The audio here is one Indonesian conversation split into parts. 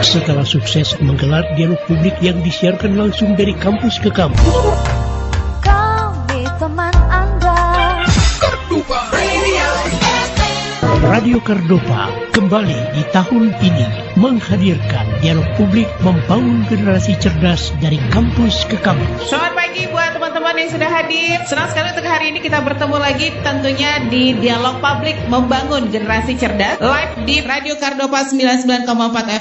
Setelah sukses menggelar dialog publik yang disiarkan langsung dari kampus ke kampus, kami teman Anda. Radio Kardopa kembali di tahun ini menghadirkan dialog publik membangun generasi cerdas dari kampus ke kampus. Selamat pagi buat teman-teman yang sudah hadir. Senang sekali untuk hari ini kita bertemu lagi tentunya di dialog publik membangun generasi cerdas live di Radio Kardopa 99,4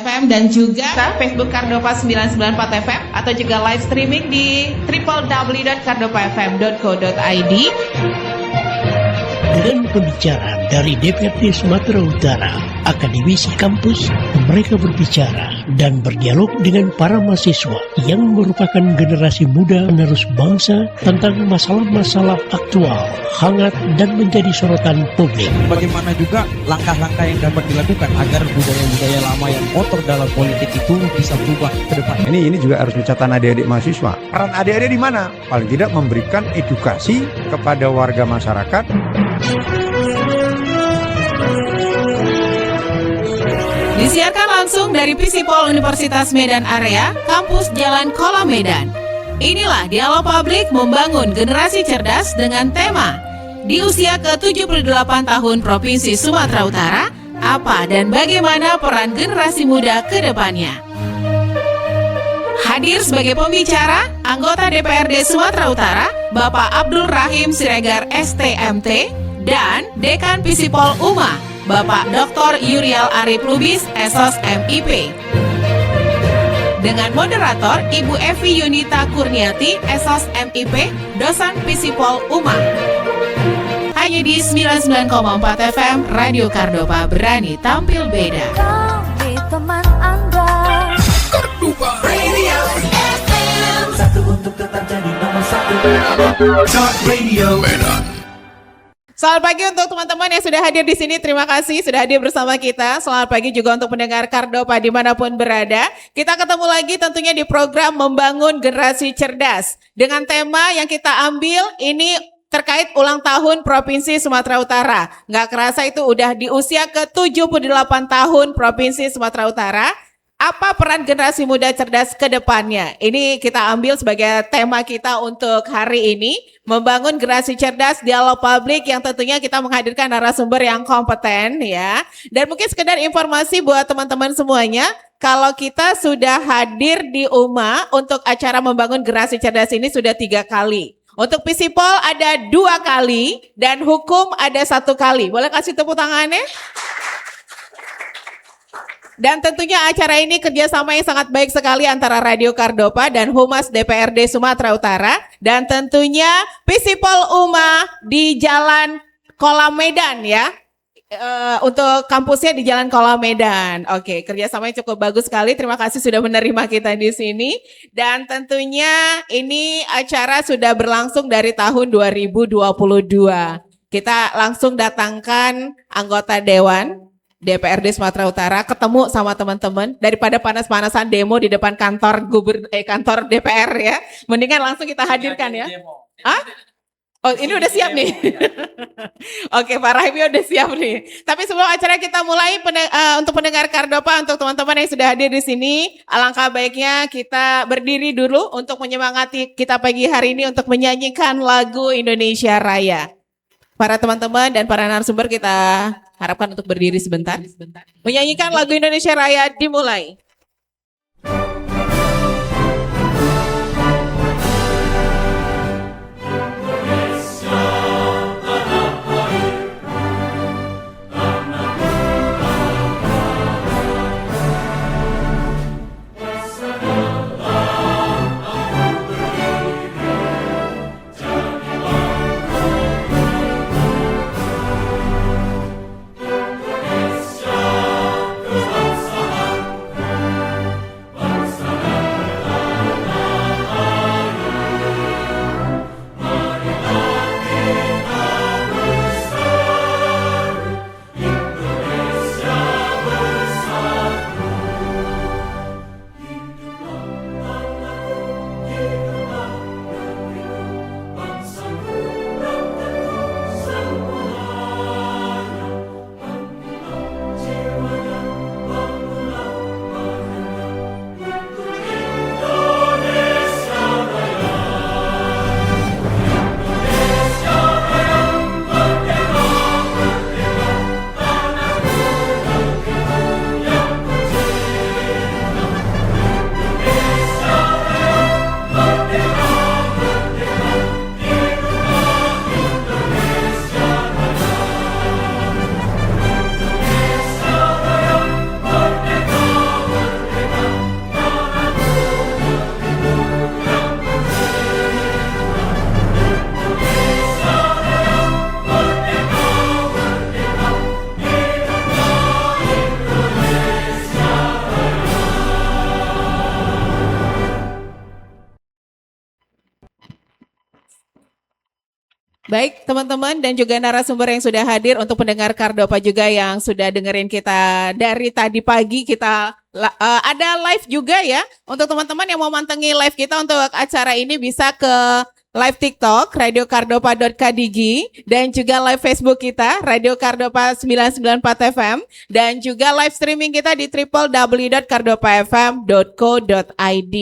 FM dan juga Facebook Kardopa 994 FM atau juga live streaming di www.kardopafm.co.id. Dengan pembicara dari DPRD Sumatera Utara, akademisi kampus, mereka berbicara dan berdialog dengan para mahasiswa yang merupakan generasi muda penerus bangsa tentang masalah-masalah aktual, hangat, dan menjadi sorotan publik. Bagaimana juga langkah-langkah yang dapat dilakukan agar budaya-budaya lama yang kotor dalam politik itu bisa berubah ke depan. Ini juga harus mencatat adik-adik mahasiswa. Peran adik-adik di mana? Paling tidak memberikan edukasi kepada warga masyarakat. Disiarkan langsung dari Visipol Universitas Medan Area, Kampus Jalan Kolam Medan. Inilah dialog publik membangun generasi cerdas dengan tema di usia ke-78 tahun Provinsi Sumatera Utara, apa dan bagaimana peran generasi muda ke depannya. Hadir sebagai pembicara, anggota DPRD Sumatera Utara, Bapak Abdul Rahim Siregar STMT, dan Dekan Visipol UMA, Bapak Dr. Yurial Arif Lubis, SOS MIP. Dengan moderator Ibu Evi Yunita Kurniati, SOS MIP, dosen Visipol UMA. Hanya di 99,4 FM, Radio Kardopa berani tampil beda. Kami teman Anda. Kardopa Radio FM. Satu untuk tetap jadi nomor satu. Talk Radio Medan. Selamat pagi untuk teman-teman yang sudah hadir di sini. Terima kasih sudah hadir bersama kita. Selamat pagi juga untuk pendengar Kardopa dimanapun berada. Kita ketemu lagi tentunya di program Membangun Generasi Cerdas. Dengan tema yang kita ambil ini terkait ulang tahun Provinsi Sumatera Utara. Nggak kerasa itu udah di usia ke-78 tahun Provinsi Sumatera Utara. Apa peran generasi muda cerdas ke depannya? Ini kita ambil sebagai tema kita untuk hari ini. Membangun generasi cerdas, dialog publik yang tentunya kita menghadirkan narasumber yang kompeten ya. Dan mungkin sekedar informasi buat teman-teman semuanya. Kalau kita sudah hadir di UMA untuk acara membangun generasi cerdas ini sudah 3 kali. Untuk Visipol ada 2 kali dan hukum ada 1 kali. Boleh kasih tepuk tangannya? Dan tentunya acara ini kerjasama yang sangat baik sekali antara Radio Kardopa dan Humas DPRD Sumatera Utara. Dan tentunya Visipol UMA di Jalan Kolam Medan ya. Untuk kampusnya di Jalan Kolam Medan. Oke, kerjasamanya cukup bagus sekali. Terima kasih sudah menerima kita di sini. Dan tentunya ini acara sudah berlangsung dari tahun 2022. Kita langsung datangkan anggota Dewan DPRD Sumatera Utara ketemu sama teman-teman daripada panas-panasan demo di depan kantor kantor DPR ya. Mendingan langsung kita hadirkan ya. Hah? Oh, ini udah siap nih. Oke, Pak Rahim udah siap nih. Tapi sebelum acara kita mulai untuk pendengar Kardopa, untuk teman-teman yang sudah hadir di sini, alangkah baiknya kita berdiri dulu untuk menyemangati kita pagi hari ini untuk menyanyikan lagu Indonesia Raya. Para teman-teman dan para narasumber kita harapkan untuk berdiri sebentar. Menyanyikan lagu Indonesia Raya dimulai. Baik teman-teman dan juga narasumber yang sudah hadir, untuk pendengar Kardopa juga yang sudah dengerin kita dari tadi pagi, kita ada live juga ya. Untuk teman-teman yang mau mantengi live kita untuk acara ini bisa ke live TikTok radiokardopa.kdigi dan juga live Facebook kita Radio Kardopa 994 FM dan juga live streaming kita di www.kardopafm.co.id.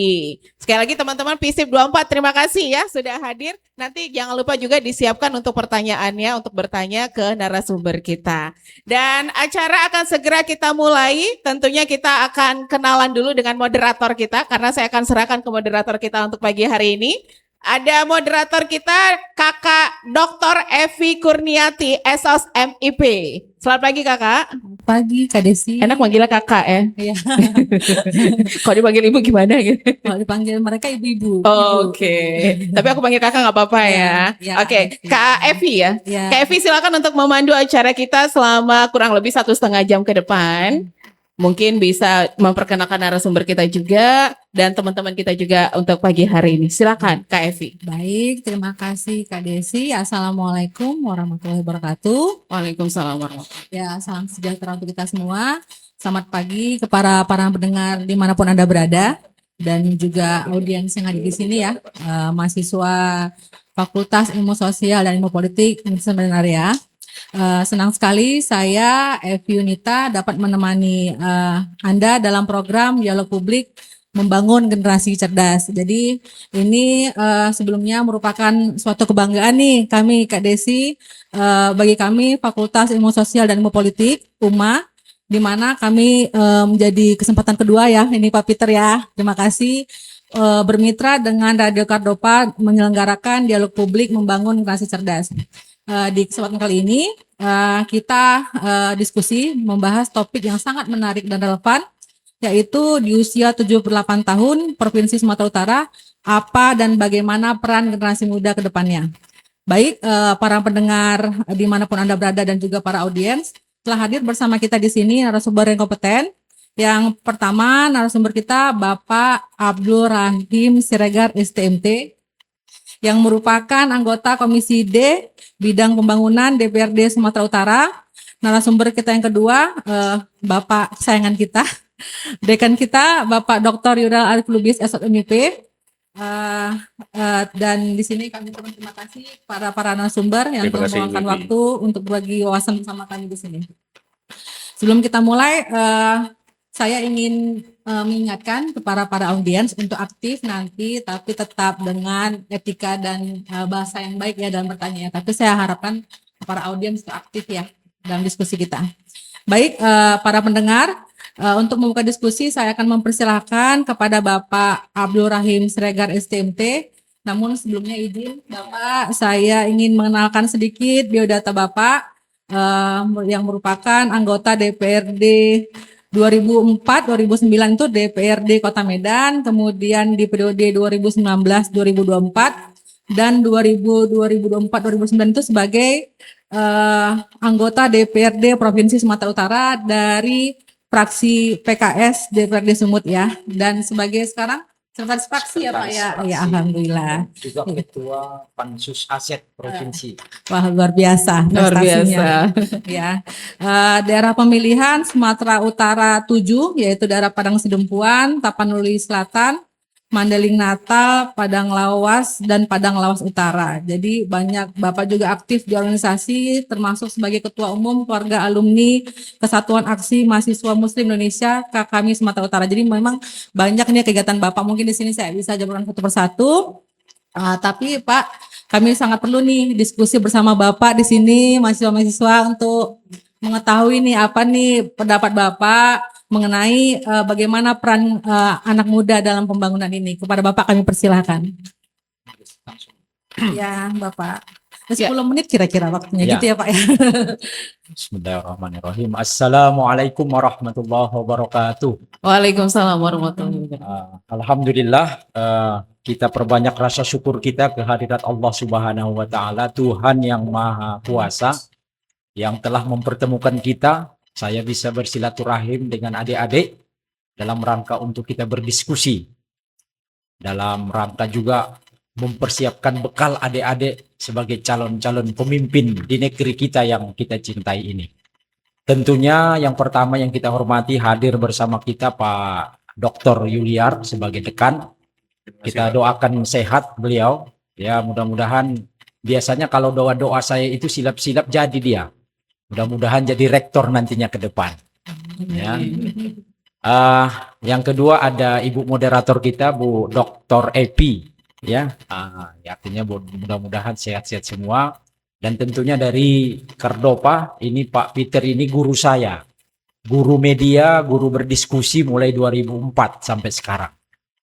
Sekali lagi teman-teman PISIP 24 terima kasih ya sudah hadir. Nanti jangan lupa juga disiapkan untuk pertanyaannya untuk bertanya ke narasumber kita. Dan acara akan segera kita mulai. Tentunya kita akan kenalan dulu dengan moderator kita karena saya akan serahkan ke moderator kita untuk pagi hari ini. Ada moderator kita Kakak Dr. Evi Kurniati, SOS MIP. Selamat pagi Kakak. Pagi Kak Desi. Enak manggilnya Kakak ya. Iya. Kalau dipanggil Ibu gimana gitu? Kalau dipanggil mereka ibu-ibu. Oh, Oke. Tapi aku panggil Kakak nggak apa-apa ya. Ya, Oke, Evi. Kak Evi ya. Ya. Kak Evi silakan untuk memandu acara kita selama kurang lebih 1,5 jam ke depan. Mungkin bisa memperkenalkan narasumber kita juga dan teman-teman kita juga untuk pagi hari ini. Silakan Kak Evi. Baik, terima kasih Kak Desi. Assalamualaikum warahmatullahi wabarakatuh. Waalaikumsalam warahmatullahi wabarakatuh. Ya, salam sejahtera untuk kita semua. Selamat pagi ke para pendengar dimanapun Anda berada dan juga audiens yang ada di sini ya, mahasiswa Fakultas Ilmu Sosial dan Ilmu Politik Universitas Binaria. Senang sekali saya Evi Yunita dapat menemani Anda dalam program Dialog Publik Membangun Generasi Cerdas. Jadi ini sebelumnya merupakan suatu kebanggaan nih kami Kak Desi, bagi kami Fakultas Ilmu Sosial dan Ilmu Politik UMA, di mana kami menjadi kesempatan kedua ya ini Pak Peter ya. Terima kasih bermitra dengan Radio Kardopa menyelenggarakan Dialog Publik Membangun Generasi Cerdas. Di kesempatan kali ini kita diskusi membahas topik yang sangat menarik dan relevan, yaitu di usia 78 tahun Provinsi Sumatera Utara, apa dan bagaimana peran generasi muda ke depannya. Baik para pendengar dimanapun Anda berada dan juga para audiens, telah hadir bersama kita di sini narasumber yang kompeten. Yang pertama narasumber kita Bapak Abdul Rahim Siregar STMT, yang merupakan anggota Komisi D Bidang Pembangunan DPRD Sumatera Utara. Narasumber kita yang kedua, Bapak kesayangan kita, dekan kita, Bapak Dr. Yural Arif Lubis, SOMIP. Dan di sini kami terima kasih para narasumber yang telah meluangkan waktu untuk berbagi wawasan bersama kami di sini. Sebelum kita mulai, saya ingin mengingatkan kepada para audiens untuk aktif nanti, tapi tetap dengan etika dan bahasa yang baik ya dalam bertanya. Tapi saya harapkan para audiens untuk aktif ya dalam diskusi kita. Baik, para pendengar, untuk membuka diskusi saya akan mempersilahkan kepada Bapak Abdul Rahim Siregar STMT. Namun sebelumnya izin Bapak, saya ingin mengenalkan sedikit biodata Bapak yang merupakan anggota DPRD 2004-2009 itu DPRD Kota Medan, kemudian di periode 2019-2024 dan 2024-2009 itu sebagai anggota DPRD Provinsi Sumatera Utara dari fraksi PKS DPRD Sumut ya, dan sebagai sekarang sekretaris fraksi ya Pak ya. Ya alhamdulillah. Juga ketua Pansus Aset Provinsi. Wah luar biasa. Luar biasa. Ya. Daerah pemilihan Sumatera Utara 7 yaitu daerah Padang Sidempuan, Tapanuli Selatan, Mandailing Natal, Padang Lawas, dan Padang Lawas Utara. Jadi banyak Bapak juga aktif di organisasi termasuk sebagai Ketua Umum Keluarga Alumni Kesatuan Aksi Mahasiswa Muslim Indonesia KKMI Sumatera Utara. Jadi memang banyak nih kegiatan Bapak. Mungkin di sini saya bisa jabarkan satu persatu. Tapi Pak, kami sangat perlu nih diskusi bersama Bapak di sini mahasiswa-mahasiswa untuk mengetahui nih apa nih pendapat Bapak mengenai bagaimana peran anak muda dalam pembangunan ini. Kepada Bapak kami persilahkan. Ya, Bapak. 10 menit kira-kira waktunya Ya. gitu ya Pak ya. Bismillahirrahmanirrahim. Assalamualaikum warahmatullahi wabarakatuh. Waalaikumsalam warahmatullahi wabarakatuh. Alhamdulillah, kita perbanyak rasa syukur kita kehadirat Allah Subhanahu wa taala, Tuhan yang Maha Kuasa yang telah mempertemukan kita. Saya bisa bersilaturahim dengan adik-adik dalam rangka untuk kita berdiskusi. Dalam rangka juga mempersiapkan bekal adik-adik sebagai calon-calon pemimpin di negeri kita yang kita cintai ini. Tentunya yang pertama yang kita hormati hadir bersama kita Pak Dr. Yuliar sebagai dekan. Kita doakan sehat beliau. Ya, mudah-mudahan biasanya kalau doa-doa saya itu silap-silap jadi dia. Mudah-mudahan jadi rektor nantinya ke depan. Ya. Yang kedua ada Ibu moderator kita Bu Dr. Epi. Ya, artinya mudah-mudahan sehat-sehat semua. Dan tentunya dari Kardopa ini Pak Peter ini guru saya, guru media, guru berdiskusi mulai 2004 sampai sekarang.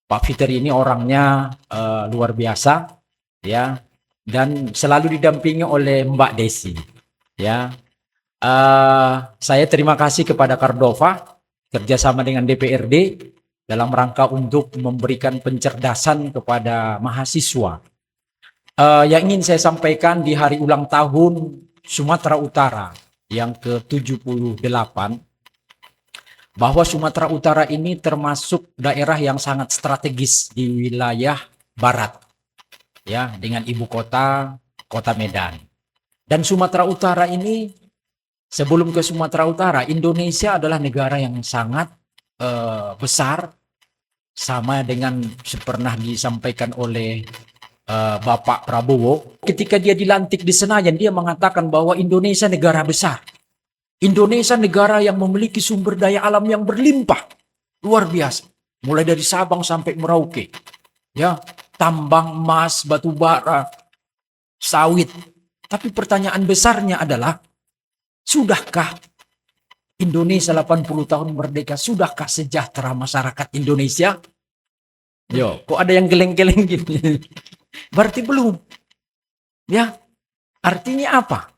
Pak Peter ini orangnya luar biasa, ya, dan selalu didampingi oleh Mbak Desi, ya. Saya terima kasih kepada Kardova kerjasama dengan DPRD dalam rangka untuk memberikan pencerdasan kepada mahasiswa. Yang ingin saya sampaikan di hari ulang tahun Sumatera Utara yang ke-78, bahwa Sumatera Utara ini termasuk daerah yang sangat strategis di wilayah barat, ya, dengan ibu kota, kota Medan. Dan Sumatera Utara ini, sebelum ke Sumatera Utara, Indonesia adalah negara yang sangat besar, sama dengan pernah disampaikan oleh Bapak Prabowo ketika dia dilantik di Senayan. Dia mengatakan bahwa Indonesia negara besar, Indonesia negara yang memiliki sumber daya alam yang berlimpah, luar biasa, mulai dari Sabang sampai Merauke, ya, tambang emas, batu bara, sawit. Tapi pertanyaan besarnya adalah, sudahkah Indonesia 80 tahun merdeka, sudahkah sejahtera masyarakat Indonesia? Yo, kok ada yang geleng-geleng gitu? Berarti belum. Ya, artinya apa?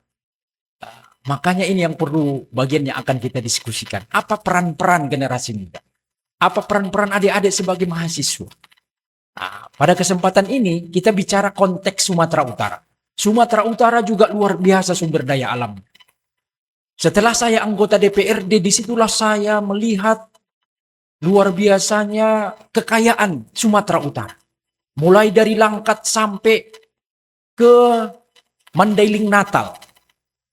Makanya ini yang perlu bagian yang akan kita diskusikan. Apa peran-peran generasi muda? Apa peran-peran adik-adik sebagai mahasiswa? Nah, pada kesempatan ini kita bicara konteks Sumatera Utara. Sumatera Utara juga luar biasa sumber daya alam. Setelah saya anggota DPRD, disitulah saya melihat luar biasanya kekayaan Sumatera Utara. Mulai dari Langkat sampai ke Mandailing Natal,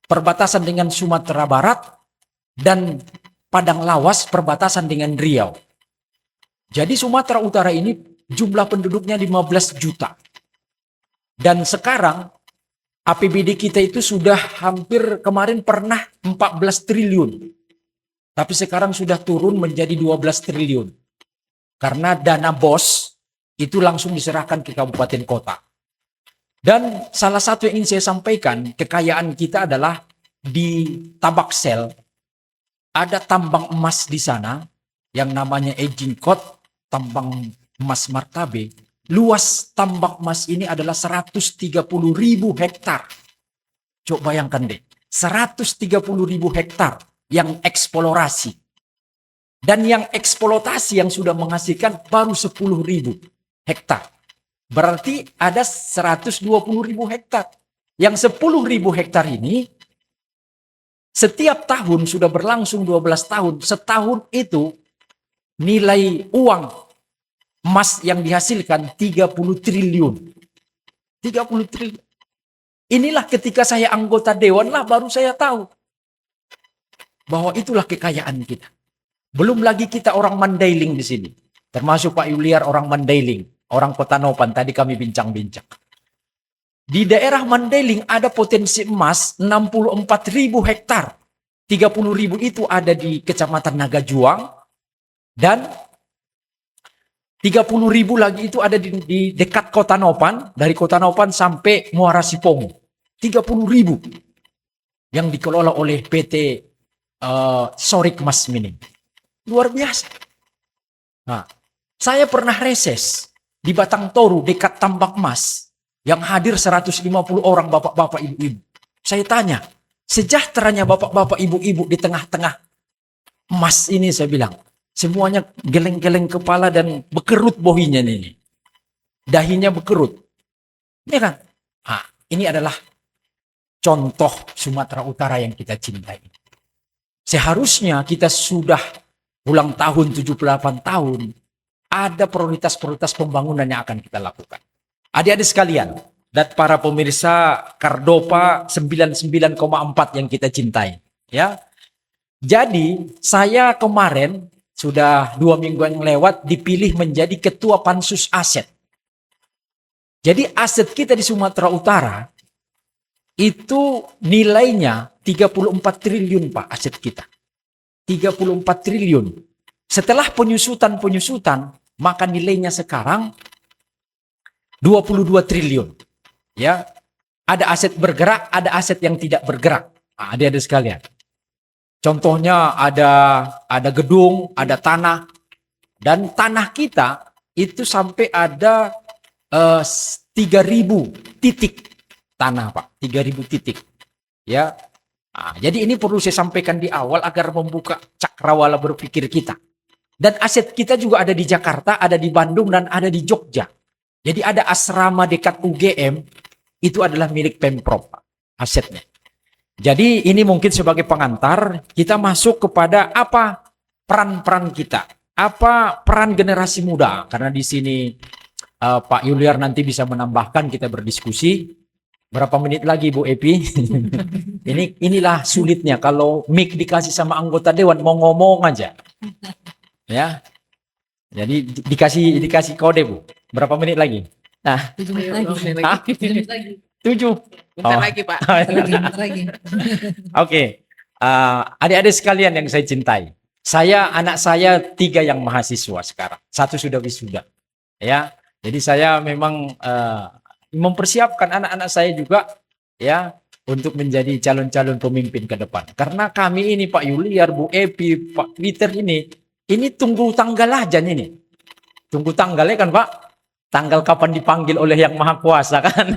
perbatasan dengan Sumatera Barat, dan Padang Lawas perbatasan dengan Riau. Jadi Sumatera Utara ini jumlah penduduknya 15 juta. Dan sekarang APBD kita itu sudah hampir, kemarin pernah 14 triliun. Tapi sekarang sudah turun menjadi 12 triliun. Karena dana BOS itu langsung diserahkan ke kabupaten kota. Dan salah satu yang ingin saya sampaikan, kekayaan kita adalah di Tabaksel. Ada tambang emas di sana yang namanya Ejingkot, tambang emas Martabe. Luas tambang emas ini adalah 130.000 hektar. Coba bayangkan deh, 130.000 hektar yang eksplorasi. Dan yang eksploitasi yang sudah menghasilkan baru 10.000 hektar. Berarti ada 120.000 hektar. Yang 10.000 hektar ini setiap tahun sudah berlangsung 12 tahun. Setahun itu nilai uang emas yang dihasilkan 30 triliun. 30 triliun. Inilah ketika saya anggota dewan lah baru saya tahu bahwa itulah kekayaan kita. Belum lagi kita orang Mandailing di sini. Termasuk Pak Yuliar orang Mandailing, orang Kota Nopan, tadi kami bincang-bincang. Di daerah Mandailing ada potensi emas 64.000 hektar. 30.000 itu ada di Kecamatan Nagajuang, dan 30.000 lagi itu ada di dekat Kota Nopan, dari Kota Nopan sampai Muara Sipongu. 30.000 yang dikelola oleh PT Sorik Mas Mining. Luar biasa. Nah, saya pernah reses di Batang Toru dekat tambak emas yang hadir 150 orang bapak-bapak ibu-ibu. Saya tanya, sejahteranya bapak-bapak ibu-ibu di tengah-tengah emas ini, saya bilang. Semuanya geleng-geleng kepala dan bekerut bohinya ini. Dahinya bekerut. Ini kan? Ah, ini adalah contoh Sumatera Utara yang kita cintai. Seharusnya kita sudah ulang tahun 78 tahun. Ada prioritas-prioritas pembangunan yang akan kita lakukan. Adik-adik sekalian dan para pemirsa Kardopa 99,4 yang kita cintai, ya. Jadi saya kemarin sudah 2 minggu yang lewat dipilih menjadi ketua pansus aset. Jadi aset kita di Sumatera Utara itu nilainya 34 triliun Pak, aset kita. 34 triliun. Setelah penyusutan, maka nilainya sekarang 22 triliun. Ya. Ada aset bergerak, ada aset yang tidak bergerak. Nah, ada sekalian. Contohnya ada gedung, ada tanah. Dan tanah kita itu sampai ada 3.000 titik tanah, Pak. 3.000 titik. Ya. Nah, jadi ini perlu saya sampaikan di awal agar membuka cakrawala berpikir kita. Dan aset kita juga ada di Jakarta, ada di Bandung, dan ada di Jogja. Jadi ada asrama dekat UGM, itu adalah milik Pemprov, Pak, asetnya. Jadi ini mungkin sebagai pengantar, kita masuk kepada apa peran-peran kita. Apa peran generasi muda. Karena di sini Pak Yuliar nanti bisa menambahkan, kita berdiskusi. Berapa menit lagi Bu Epi? Inilah sulitnya kalau mic dikasih sama anggota dewan mau ngomong aja. Ya. Jadi dikasih kode Bu. Berapa menit lagi? Nah, 7 menit lagi. 7 menit lagi. 7. Bentar lagi Pak. Bentar lagi. Oke. Adik-adik sekalian yang saya cintai. Anak saya 3 yang mahasiswa sekarang. 1 sudah wisuda. Ya. Jadi saya memang mempersiapkan anak-anak saya juga ya untuk menjadi calon-calon pemimpin ke depan. Karena kami ini Pak Yuliar, Bu Epi, Pak Peter ini tunggu tanggal aja ini. Tunggu tanggalnya kan Pak. Tanggal kapan dipanggil oleh Yang Maha Kuasa kan.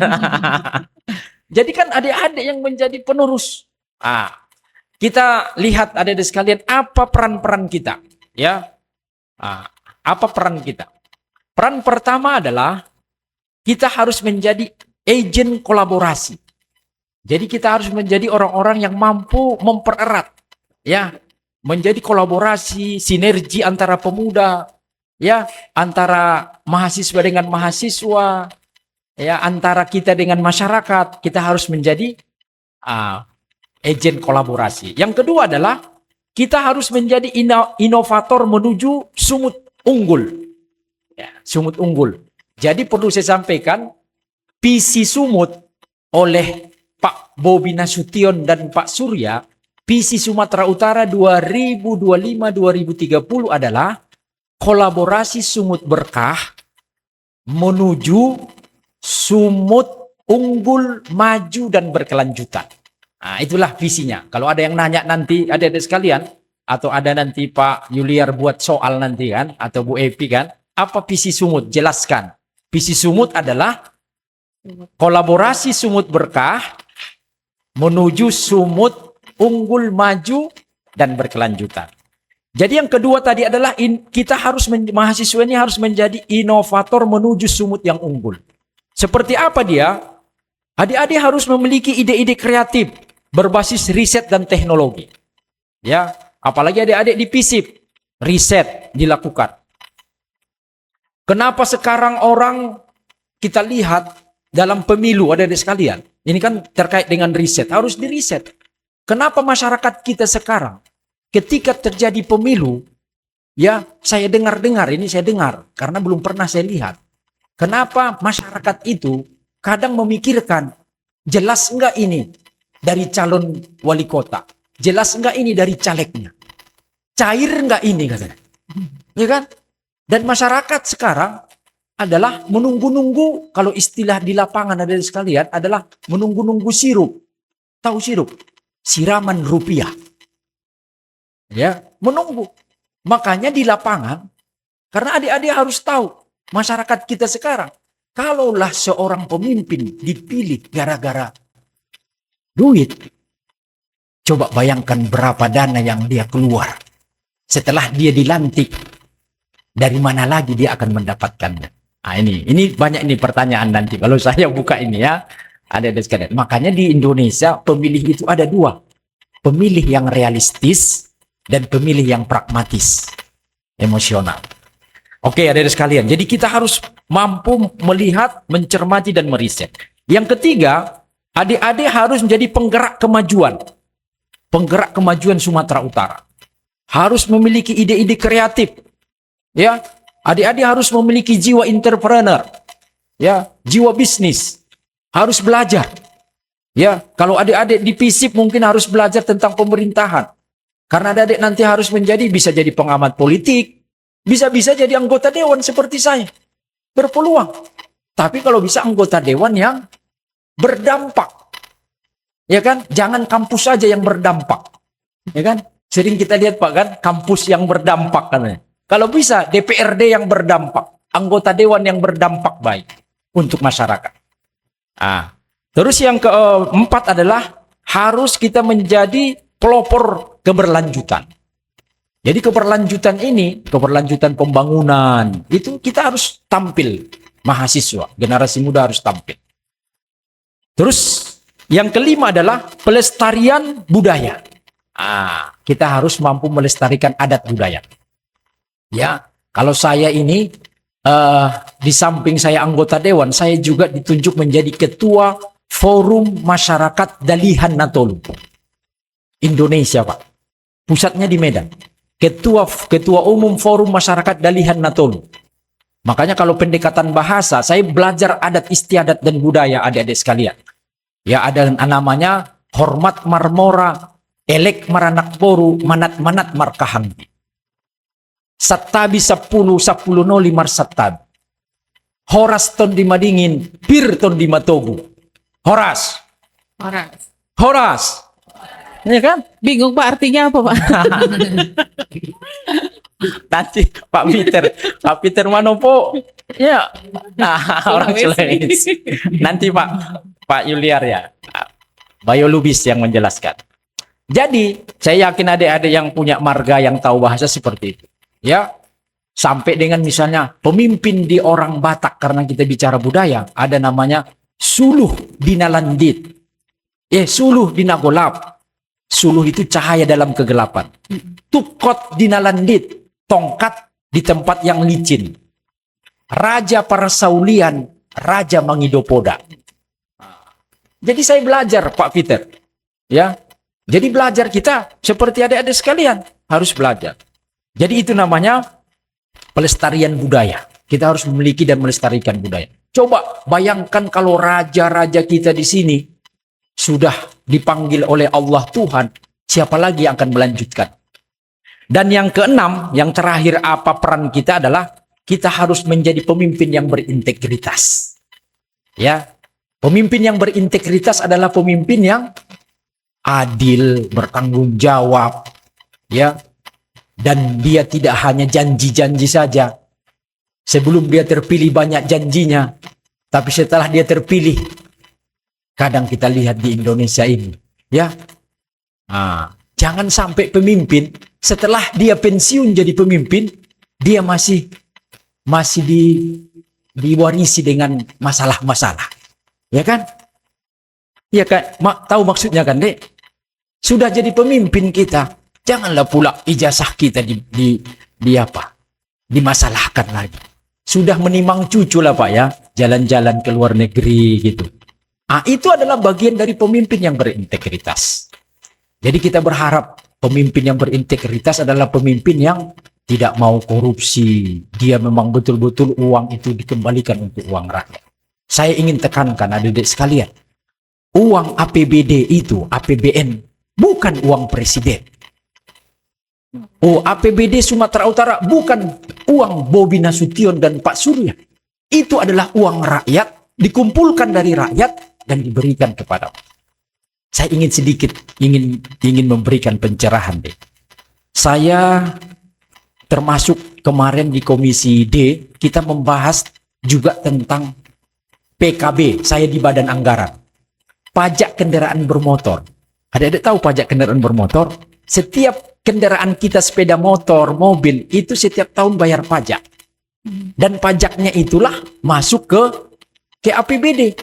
Jadi kan adik-adik yang menjadi penerus. Kita lihat adik-adik sekalian apa peran-peran kita. Ya, apa peran kita? Peran pertama adalah kita harus menjadi agen kolaborasi. Jadi kita harus menjadi orang-orang yang mampu mempererat, ya, menjadi kolaborasi, sinergi antara pemuda, ya, antara mahasiswa dengan mahasiswa, ya, antara kita dengan masyarakat. Kita harus menjadi agen kolaborasi. Yang kedua adalah kita harus menjadi inovator menuju sumut unggul. Ya, sumut unggul. Jadi perlu saya sampaikan, visi sumut oleh Pak Bobi Nasution dan Pak Surya, visi Sumatera Utara 2025-2030 adalah kolaborasi sumut berkah menuju sumut unggul, maju, dan berkelanjutan. Nah, itulah visinya. Kalau ada yang nanya nanti, adik-adik sekalian, atau ada nanti Pak Yuliar buat soal nanti kan, atau Bu Epi kan, apa visi sumut? Jelaskan. Visi sumut adalah kolaborasi sumut berkah menuju sumut unggul, maju, dan berkelanjutan. Jadi yang kedua tadi adalah kita harus mahasiswa ini harus menjadi inovator menuju sumut yang unggul. Seperti apa dia? Adik-adik harus memiliki ide-ide kreatif berbasis riset dan teknologi. Ya, apalagi adik-adik di FISIP, riset dilakukan. Kenapa sekarang orang kita lihat dalam pemilu, adik-adik sekalian, ini kan terkait dengan riset, harus diriset. Kenapa masyarakat kita sekarang ketika terjadi pemilu, ya saya dengar karena belum pernah saya lihat. Kenapa masyarakat itu kadang memikirkan, jelas enggak ini dari calon wali kota, jelas enggak ini dari calegnya, cair enggak ini katanya, ya kan? Dan masyarakat sekarang adalah menunggu-nunggu, kalau istilah di lapangan ada sekalian adalah menunggu-nunggu sirup. Tahu sirup? Siraman rupiah. Ya, menunggu. Makanya di lapangan, karena adik-adik harus tahu, masyarakat kita sekarang, kalaulah seorang pemimpin dipilih gara-gara duit, coba bayangkan berapa dana yang dia keluar setelah dia dilantik. Dari mana lagi dia akan mendapatkannya? Nah, ini banyak ini pertanyaan nanti kalau saya buka ini ya. Ada sekalian. Makanya di Indonesia pemilih itu ada 2. Pemilih yang realistis dan pemilih yang pragmatis, emosional. Oke, ada sekalian. Jadi kita harus mampu melihat, mencermati, dan meriset. Yang ketiga, adik-adik harus menjadi penggerak kemajuan. Penggerak kemajuan Sumatera Utara. Harus memiliki ide-ide kreatif. Ya, adik-adik harus memiliki jiwa entrepreneur. Ya, jiwa bisnis. Harus belajar. Ya, kalau adik-adik di FISIP mungkin harus belajar tentang pemerintahan. Karena adik-adik nanti harus bisa jadi pengamat politik, bisa-bisa jadi anggota dewan seperti saya. Berpeluang. Tapi kalau bisa anggota dewan yang berdampak. Ya kan? Jangan kampus saja yang berdampak. Ya kan? Sering kita lihat Pak kan, kampus yang berdampak kan. Kalau bisa DPRD yang berdampak, anggota dewan yang berdampak baik untuk masyarakat. Terus yang keempat adalah harus kita menjadi pelopor keberlanjutan. Jadi keberlanjutan ini, keberlanjutan pembangunan, itu kita harus tampil, mahasiswa, generasi muda harus tampil. Terus yang kelima adalah pelestarian budaya. Kita harus mampu melestarikan adat budaya. Ya, kalau saya ini di samping saya anggota dewan, saya juga ditunjuk menjadi ketua Forum Masyarakat Dalihan Natolu. Indonesia, Pak. Pusatnya di Medan. Ketua Umum Forum Masyarakat Dalihan Natolu. Makanya kalau pendekatan bahasa, saya belajar adat istiadat dan budaya adik-adik sekalian. Ya, ada namanya hormat marmora, elek maranak boru, manat-manat markahanti. Sattabi 10 no limar sattabi. Horas ton di madingin, pir ton di matogu. Horas. Ya kan? Bingung Pak artinya apa Pak? Nanti Pak Peter Manopo, ya, orang Sulawesi. Nanti Pak Yuliar ya, Bayo Lubis yang menjelaskan. Jadi saya yakin adik-adik yang punya marga yang tahu bahasa seperti itu, ya, sampai dengan misalnya pemimpin di orang Batak karena kita bicara budaya, ada namanya suluh dinalandit, suluh dinagolap. Suluh itu cahaya dalam kegelapan. Tukot dinalandit, tongkat di tempat yang licin. Raja para saulian, raja mangidopoda. Jadi saya belajar Pak Peter. Ya. Jadi belajar kita seperti adik-adik sekalian harus belajar. Jadi itu namanya pelestarian budaya. Kita harus memiliki dan melestarikan budaya. Coba bayangkan kalau raja-raja kita di sini sudah dipanggil oleh Allah Tuhan, siapa lagi yang akan melanjutkan? Dan yang keenam, yang terakhir apa peran kita adalah kita harus menjadi pemimpin yang berintegritas. Ya, pemimpin yang berintegritas adalah pemimpin yang adil, bertanggung jawab, ya, dan dia tidak hanya janji-janji saja. Sebelum dia terpilih banyak janjinya, tapi setelah dia terpilih, kadang kita lihat di Indonesia ini, ya, jangan sampai pemimpin setelah dia pensiun jadi pemimpin, dia masih diwarisi dengan masalah-masalah, ya kan? Ya kan, tahu maksudnya kan, Dek? Sudah jadi pemimpin kita, janganlah pula ijazah kita dimasalahkan lagi. Sudah menimang cucu lah Pak ya, jalan-jalan ke luar negeri gitu. Itu adalah bagian dari pemimpin yang berintegritas. Jadi kita berharap pemimpin yang berintegritas adalah pemimpin yang tidak mau korupsi. Dia memang betul-betul uang itu dikembalikan untuk uang rakyat. Saya ingin tekankan adik-adik sekalian, uang APBD itu, APBN, bukan uang presiden. APBD Sumatera Utara bukan uang Bobi Nasution dan Pak Surya. Itu adalah uang rakyat, dikumpulkan dari rakyat dan diberikan kepada. Saya ingin memberikan pencerahan deh. Saya termasuk kemarin di Komisi D, kita membahas juga tentang PKB. Saya di Badan Anggaran. Pajak kendaraan bermotor. Adik-adik tahu pajak kendaraan bermotor? Setiap kendaraan kita, sepeda motor, mobil, itu setiap tahun bayar pajak. Dan pajaknya itulah masuk ke APBD.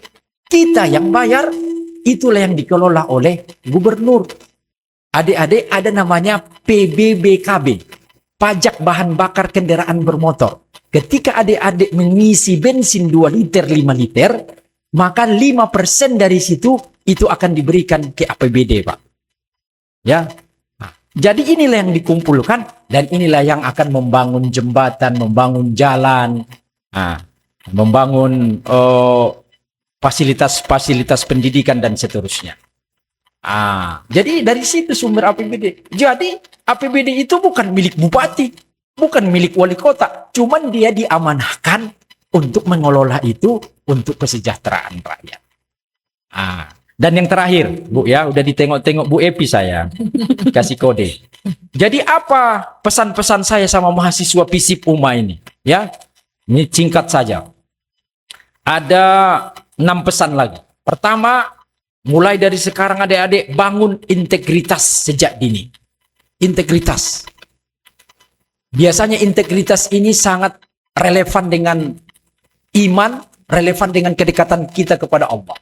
Kita yang bayar, itulah yang dikelola oleh gubernur. Adik-adik ada namanya PBBKB, pajak bahan bakar kendaraan bermotor. ketika adik-adik mengisi bensin 2 liter, 5 liter, maka 5% dari situ itu akan diberikan ke APBD, Pak. Ya. Nah, jadi inilah yang dikumpulkan dan inilah yang akan membangun jembatan, membangun jalan, membangun fasilitas-fasilitas pendidikan dan seterusnya. Jadi dari situ sumber APBD. Jadi APBD itu bukan milik bupati, bukan milik wali kota, cuman dia diamanahkan untuk mengelola itu untuk kesejahteraan rakyat. Dan yang terakhir, Bu ya, udah ditengok-tengok Bu Epi saya kasih kode. Jadi apa pesan-pesan saya sama mahasiswa FISIP UMA ini? Ya, ini singkat saja. Ada 6 pesan lagi. Pertama, mulai dari sekarang adik-adik bangun integritas sejak dini. Integritas. Biasanya integritas ini sangat relevan dengan iman, relevan dengan kedekatan kita kepada Allah.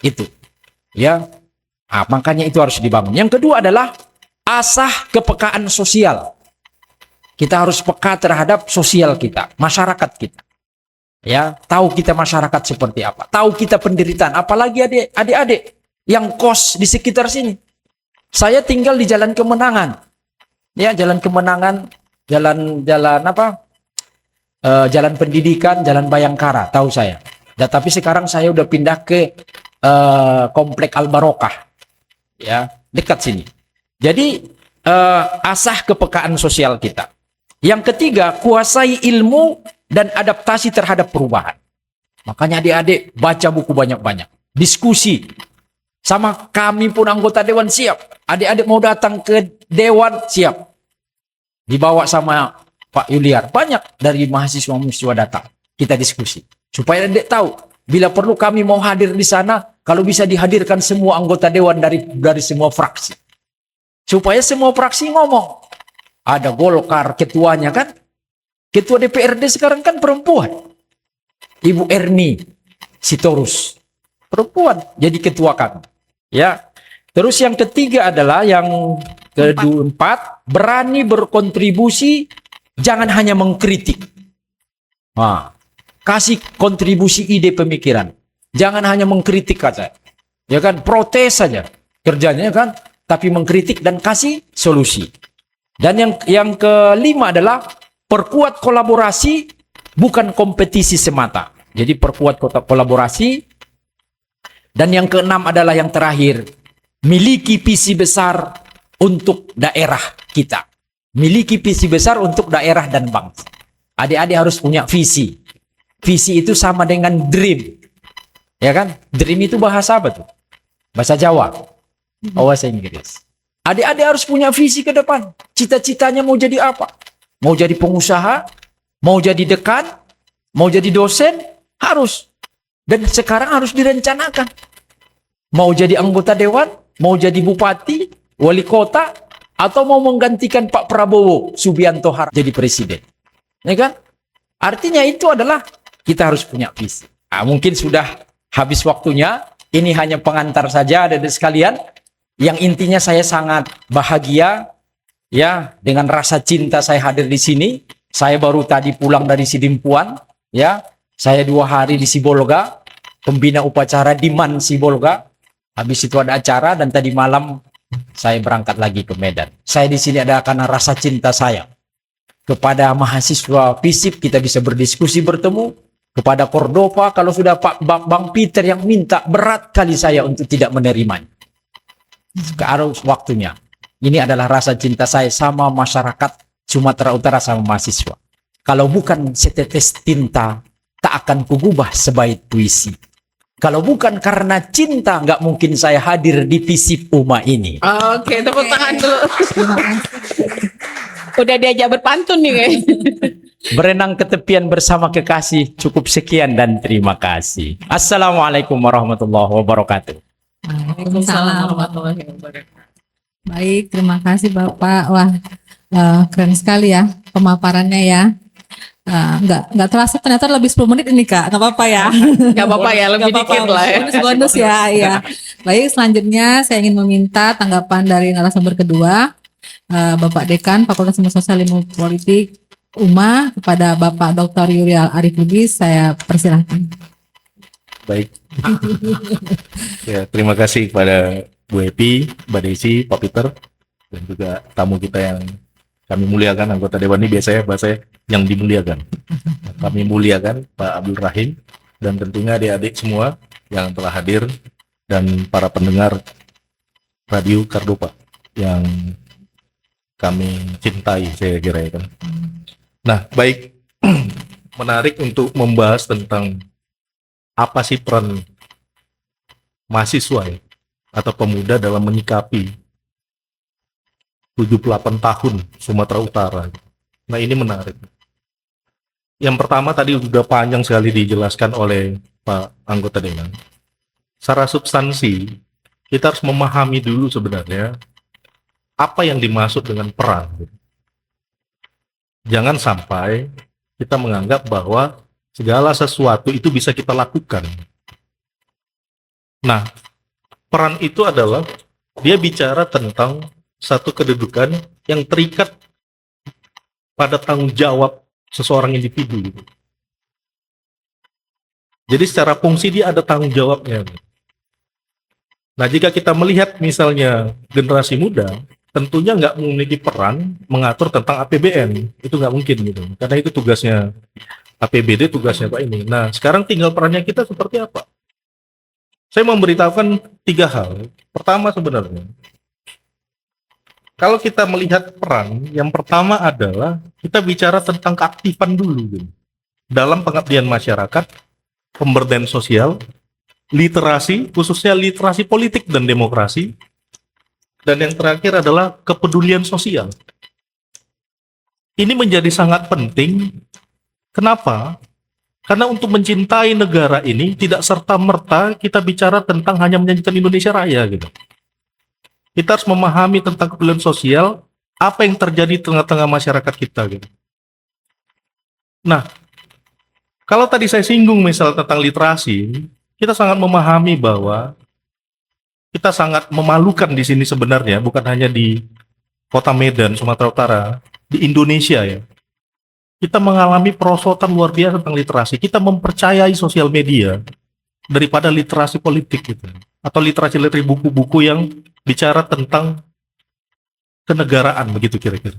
Itu. Ya. Makanya itu harus dibangun. Yang kedua adalah asah kepekaan sosial. Kita harus peka terhadap sosial kita, masyarakat kita. Ya, tahu kita masyarakat seperti apa, tahu kita penderitaan, apalagi adik-adik yang kos di sekitar sini. Saya tinggal di Jalan Kemenangan. Ya, Jalan Kemenangan, jalan apa? Jalan Pendidikan, Jalan Bayangkara, tahu saya. Tapi sekarang saya udah pindah ke Komplek Al Barokah. Ya, dekat sini. Jadi asah kepekaan sosial kita. Yang ketiga, kuasai ilmu dan adaptasi terhadap perubahan. Makanya adik-adik baca buku banyak-banyak. Diskusi. Sama kami pun anggota dewan siap. Adik-adik mau datang ke dewan siap. Dibawa sama Pak Yuliar. Banyak dari mahasiswa-mahasiswa datang. Kita diskusi. Supaya adik tahu. Bila perlu kami mau hadir di sana. Kalau bisa dihadirkan semua anggota dewan dari semua fraksi. Supaya semua fraksi ngomong. Ada Golkar ketuanya kan. Ketua DPRD sekarang kan perempuan. Ibu Erni Sitorus. Perempuan jadi ketua kami. Ya. Terus yang ketiga adalah yang keempat, berani berkontribusi, jangan hanya mengkritik. Kasih kontribusi ide pemikiran. Jangan hanya mengkritik saja. Ya kan, protes saja kerjanya kan, tapi mengkritik dan kasih solusi. Dan yang kelima adalah perkuat kolaborasi, bukan kompetisi semata. Jadi perkuat kolaborasi. Dan yang keenam adalah yang terakhir, miliki visi besar untuk daerah kita. Miliki visi besar untuk daerah dan bangsa. Adik-adik harus punya visi. Visi itu sama dengan dream. Ya kan? Dream itu bahasa apa tuh? Bahasa Jawa. Bahasa Inggris. Adik-adik harus punya visi ke depan. Cita-citanya mau jadi apa? Mau jadi pengusaha? Mau jadi dekan? Mau jadi dosen? Harus. Dan sekarang harus direncanakan. Mau jadi anggota dewan? Mau jadi bupati? Wali kota? Atau mau menggantikan Pak Prabowo Subianto jadi presiden? Ya kan? Artinya itu adalah kita harus punya visi. Mungkin sudah habis waktunya. Ini hanya pengantar saja adik-adik sekalian. Yang intinya saya sangat bahagia ya dengan rasa cinta saya hadir di sini. Saya baru tadi pulang dari Sidimpuan ya. Saya 2 hari di Sibolga, pembina upacara di Man Sibolga. Habis itu ada acara dan tadi malam saya berangkat lagi ke Medan. Saya di sini ada karena rasa cinta saya kepada mahasiswa FISIP, kita bisa berdiskusi bertemu. Kepada Cordova, kalau sudah Pak Bang Peter yang minta, berat kali saya untuk tidak menerimanya. Sekarang waktunya. Ini adalah rasa cinta saya sama masyarakat Sumatera Utara, sama mahasiswa. Kalau bukan setetes tinta, tak akan kugubah sebaik puisi. Kalau bukan karena cinta, nggak mungkin saya hadir di FISIP UMA ini. Oke, tepuk tangan dulu. Udah diajak berpantun nih kayaknya. Berenang ke tepian bersama kekasih. Cukup sekian dan terima kasih. Assalamualaikum warahmatullahi wabarakatuh. Waalaikumsalam warahmatullahi wabarakatuh. Baik, terima kasih Bapak. Wah, keren sekali ya pemaparannya ya. Nggak terasa ternyata lebih 10 menit ini Kak. Nggak apa-apa ya. Nggak apa-apa ya, lebih dikit lah ya. Bonus ya, ya. Baik, selanjutnya saya ingin meminta tanggapan dari narasumber kedua, Bapak Dekan Fakultas Ilmu Sosial Ilmu Politik UMA kepada Bapak Dr. Yurial Arif Lubis, saya persilahkan. Baik. Ya, terima kasih kepada Bu Epi, Mbak Desi, Pak Peter, dan juga tamu kita yang kami muliakan, anggota Dewan ini biasanya bahasa yang dimuliakan. Kami muliakan Pak Abdul Rahim, dan tentunya adik-adik semua yang telah hadir, dan para pendengar Radio Kardopa yang kami cintai, saya kira ya kan. Nah, baik, menarik untuk membahas tentang apa sih peran mahasiswa ya, atau pemuda dalam menyikapi 78 tahun Sumatera Utara. Nah, ini menarik. Yang pertama tadi sudah panjang sekali dijelaskan oleh Pak anggota Dewan. Secara substansi, kita harus memahami dulu sebenarnya apa yang dimaksud dengan peran. Jangan sampai kita menganggap bahwa segala sesuatu itu bisa kita lakukan. Nah, peran itu adalah dia bicara tentang satu kedudukan yang terikat pada tanggung jawab seseorang individu. Jadi secara fungsi dia ada tanggung jawabnya. Nah, jika kita melihat misalnya generasi muda, tentunya nggak memiliki peran mengatur tentang APBN, itu nggak mungkin gitu, karena itu tugasnya APBD, tugasnya Pak ini. Nah, sekarang tinggal perannya kita seperti apa? Saya memberitahukan 3 hal. Pertama sebenarnya, kalau kita melihat peran, yang pertama adalah kita bicara tentang keaktifan dulu gitu, dalam pengabdian masyarakat, pemberdayaan sosial, literasi, khususnya literasi politik dan demokrasi. Dan yang terakhir adalah kepedulian sosial. Ini menjadi sangat penting. Kenapa? Karena untuk mencintai negara ini tidak serta-merta kita bicara tentang hanya menyanyikan Indonesia Raya gitu. Kita harus memahami tentang kepedulian sosial, apa yang terjadi di tengah-tengah masyarakat kita gitu. Nah, kalau tadi saya singgung misal tentang literasi, kita sangat memahami bahwa kita sangat memalukan di sini sebenarnya, bukan hanya di Kota Medan, Sumatera Utara, di Indonesia ya. Kita mengalami perosotan luar biasa tentang literasi. Kita mempercayai sosial media daripada literasi politik gitu, atau literasi buku-buku yang bicara tentang kenegaraan begitu kira-kira.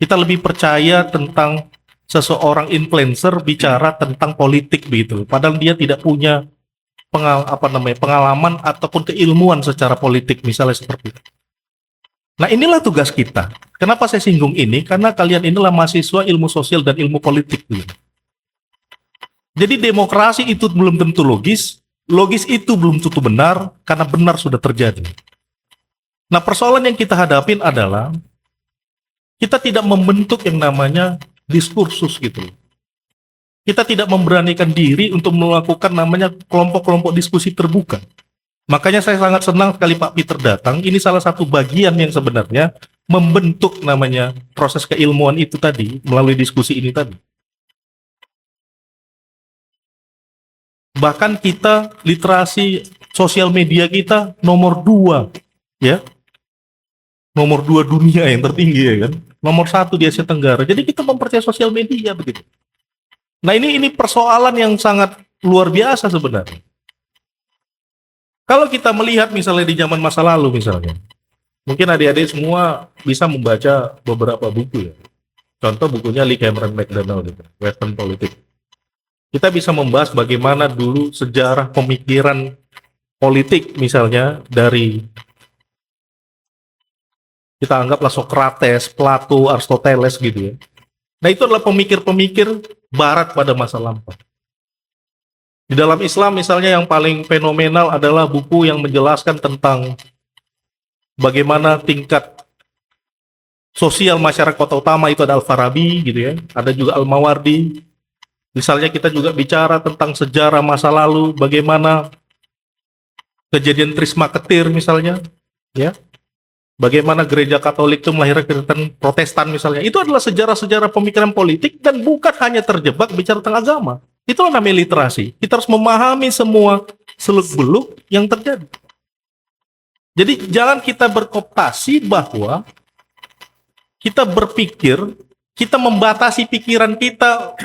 Kita lebih percaya tentang seseorang influencer bicara tentang politik begitu, padahal dia tidak punya pengalaman ataupun keilmuan secara politik misalnya seperti itu. Nah, inilah tugas kita. Kenapa saya singgung ini? Karena kalian inilah mahasiswa ilmu sosial dan ilmu politik. Jadi demokrasi itu belum tentu logis, logis itu belum tentu benar, karena benar sudah terjadi. Nah, persoalan yang kita hadapin adalah kita tidak membentuk yang namanya diskursus gitu. Kita tidak memberanikan diri untuk melakukan namanya kelompok-kelompok diskusi terbuka. Makanya saya sangat senang sekali Pak Peter datang. Ini salah satu bagian yang sebenarnya membentuk namanya proses keilmuan itu tadi melalui diskusi ini tadi. Bahkan kita literasi sosial media kita nomor 2 ya. Nomor 2 dunia yang tertinggi ya kan. Nomor 1 di Asia Tenggara. Jadi kita mempercayai sosial media begitu. Nah, ini persoalan yang sangat luar biasa sebenarnya. Kalau kita melihat misalnya di zaman masa lalu misalnya, mungkin adik-adik semua bisa membaca beberapa buku ya. Contoh bukunya Lee Cameron McDonald gitu, Western Politics. Kita bisa membahas bagaimana dulu sejarah pemikiran politik misalnya dari kita anggaplah Socrates, Plato, Aristoteles gitu ya. Nah, itu adalah pemikir-pemikir barat pada masa lampau. Di dalam Islam misalnya yang paling fenomenal adalah buku yang menjelaskan tentang bagaimana tingkat sosial masyarakat kota utama, itu ada Al-Farabi gitu ya, ada juga Al-Mawardi. Misalnya kita juga bicara tentang sejarah masa lalu, bagaimana kejadian Trisma Ketir misalnya, ya. Bagaimana gereja Katolik itu melahirkan Protestan misalnya. Itu adalah sejarah-sejarah pemikiran politik dan bukan hanya terjebak bicara tentang agama. Itulah namanya literasi. Kita harus memahami semua seluk-beluk yang terjadi. Jadi jangan kita berkooptasi bahwa kita berpikir kita membatasi pikiran kita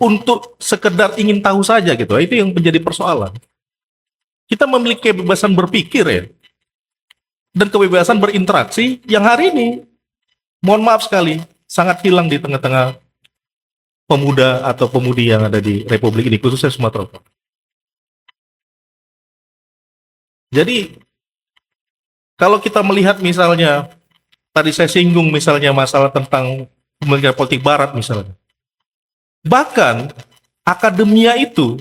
untuk sekedar ingin tahu saja gitu. Itu yang menjadi persoalan. Kita memiliki kebebasan berpikir ya, dan kebebasan berinteraksi yang hari ini, mohon maaf sekali, sangat hilang di tengah-tengah pemuda atau pemudi yang ada di Republik ini, khususnya Sumatera Utara. Jadi, kalau kita melihat misalnya, tadi saya singgung misalnya masalah tentang pemikiran politik barat misalnya. Bahkan, akademia itu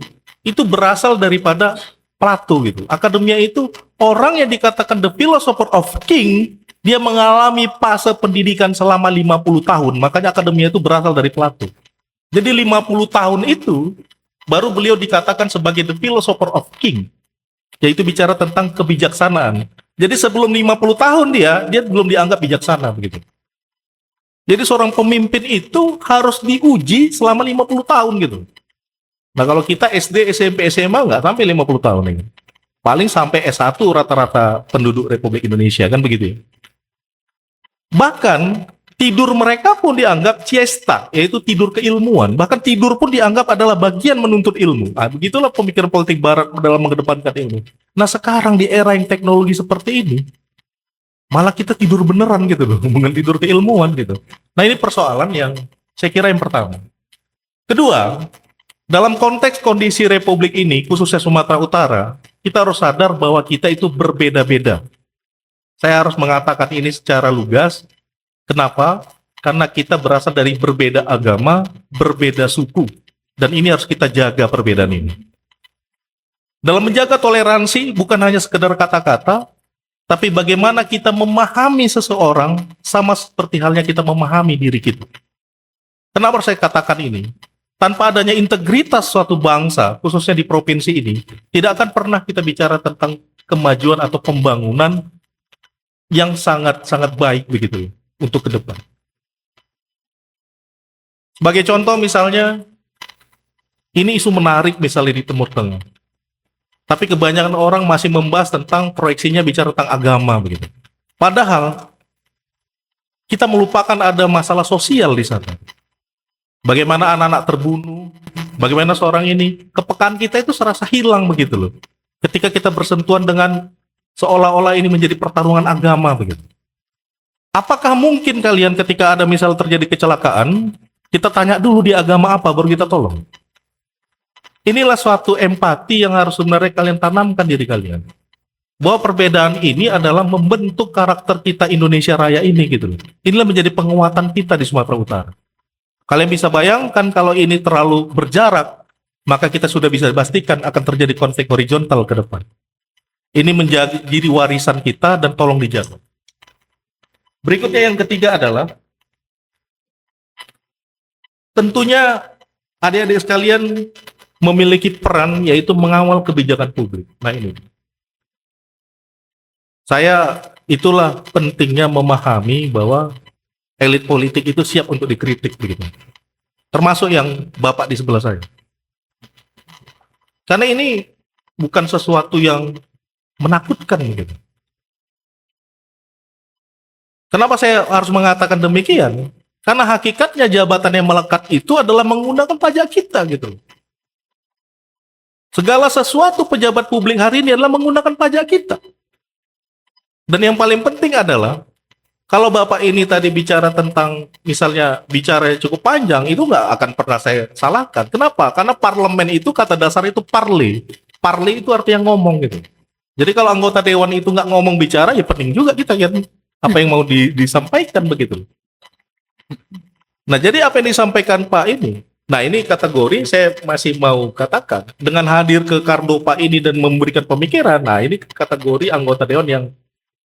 berasal daripada Plato gitu. Akademia itu orang yang dikatakan the philosopher of king, dia mengalami fase pendidikan selama 50 tahun. Makanya akademia itu berasal dari Plato. Jadi 50 tahun itu baru beliau dikatakan sebagai the philosopher of king. Yaitu bicara tentang kebijaksanaan. Jadi sebelum 50 tahun dia belum dianggap bijaksana begitu. Jadi seorang pemimpin itu harus diuji selama 50 tahun gitu. Nah kalau kita SD, SMP, SMA nggak sampai 50 tahun ini. Paling sampai S1 rata-rata penduduk Republik Indonesia kan begitu ya. Bahkan tidur mereka pun dianggap siesta, yaitu tidur keilmuan. Bahkan tidur pun dianggap adalah bagian menuntut ilmu. Nah, begitulah pemikiran politik barat dalam mengedepankan ilmu. Nah sekarang di era yang teknologi seperti ini, malah kita tidur beneran gitu loh, bukan tidur keilmuan gitu. Nah ini persoalan yang saya kira yang pertama. Kedua, dalam konteks kondisi Republik ini, khususnya Sumatera Utara, kita harus sadar bahwa kita itu berbeda-beda. Saya harus mengatakan ini secara lugas. Kenapa? Karena kita berasal dari berbeda agama, berbeda suku. Dan ini harus kita jaga perbedaan ini. Dalam menjaga toleransi, bukan hanya sekedar kata-kata, tapi bagaimana kita memahami seseorang sama seperti halnya kita memahami diri kita. Kenapa saya katakan ini? Tanpa adanya integritas suatu bangsa, khususnya di provinsi ini, tidak akan pernah kita bicara tentang kemajuan atau pembangunan yang sangat-sangat baik begitu untuk ke depan. Sebagai contoh misalnya, ini isu menarik misalnya di Timur Tengah. Tapi kebanyakan orang masih membahas tentang proyeksinya bicara tentang agama begitu. Padahal kita melupakan ada masalah sosial di sana. Bagaimana anak-anak terbunuh, bagaimana seorang ini, kepekaan kita itu serasa hilang begitu loh. Ketika kita bersentuhan dengan seolah-olah ini menjadi pertarungan agama begitu. Apakah mungkin kalian ketika ada misal terjadi kecelakaan, kita tanya dulu di agama apa baru kita tolong? Inilah suatu empati yang harus sebenarnya kalian tanamkan diri kalian. Bahwa perbedaan ini adalah membentuk karakter kita Indonesia Raya ini gitu loh. Inilah menjadi penguatan kita di Sumatera Utara. Kalian bisa bayangkan kalau ini terlalu berjarak, maka kita sudah bisa pastikan akan terjadi konflik horizontal ke depan. Ini menjadi warisan kita dan tolong dijaga. Berikutnya yang ketiga adalah, tentunya adik-adik sekalian memiliki peran yaitu mengawal kebijakan publik. Nah ini. Itulah pentingnya memahami bahwa elit politik itu siap untuk dikritik begitu. Termasuk yang Bapak di sebelah saya. Karena ini bukan sesuatu yang menakutkan gitu. Kenapa saya harus mengatakan demikian? Karena hakikatnya jabatan yang melekat itu adalah menggunakan pajak kita gitu. Segala sesuatu pejabat publik hari ini adalah menggunakan pajak kita. Dan yang paling penting adalah kalau Bapak ini tadi bicara tentang, misalnya bicara cukup panjang, itu nggak akan pernah saya salahkan. Kenapa? Karena parlemen itu kata dasar itu parle. Parle itu artinya ngomong gitu. Jadi kalau anggota dewan itu nggak ngomong bicara, ya penting juga kita lihat apa yang mau disampaikan begitu. Nah jadi apa yang disampaikan Pak ini? Nah ini kategori saya masih mau katakan. Dengan hadir ke Kardopa ini dan memberikan pemikiran, nah ini kategori anggota dewan yang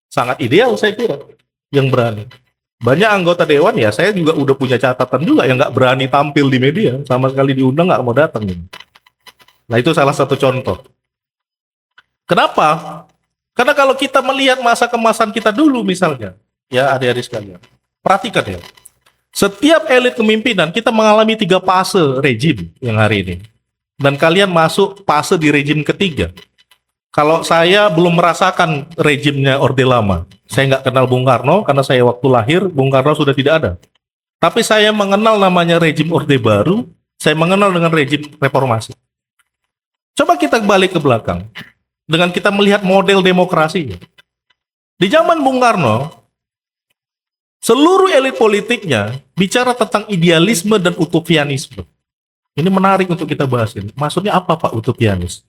sangat ideal saya kira. Yang berani. Banyak anggota dewan ya saya juga udah punya catatan juga yang nggak berani tampil di media, sama sekali diundang nggak mau datang. Nah itu salah satu contoh. Kenapa? Karena kalau kita melihat masa kemasan kita dulu misalnya, ya adik-adik sekalian, perhatikan ya. Setiap elit kepemimpinan kita mengalami 3 fase rejim yang hari ini. Dan kalian masuk fase di rejim ketiga. Kalau saya belum merasakan rejimnya Orde Lama, saya nggak kenal Bung Karno karena saya waktu lahir Bung Karno sudah tidak ada. Tapi saya mengenal namanya rejim Orde Baru, saya mengenal dengan rejim reformasi. Coba kita balik ke belakang, dengan kita melihat model demokrasinya. Di zaman Bung Karno, seluruh elit politiknya bicara tentang idealisme dan utopianisme. Ini menarik untuk kita bahas ini. Maksudnya apa Pak utopianis?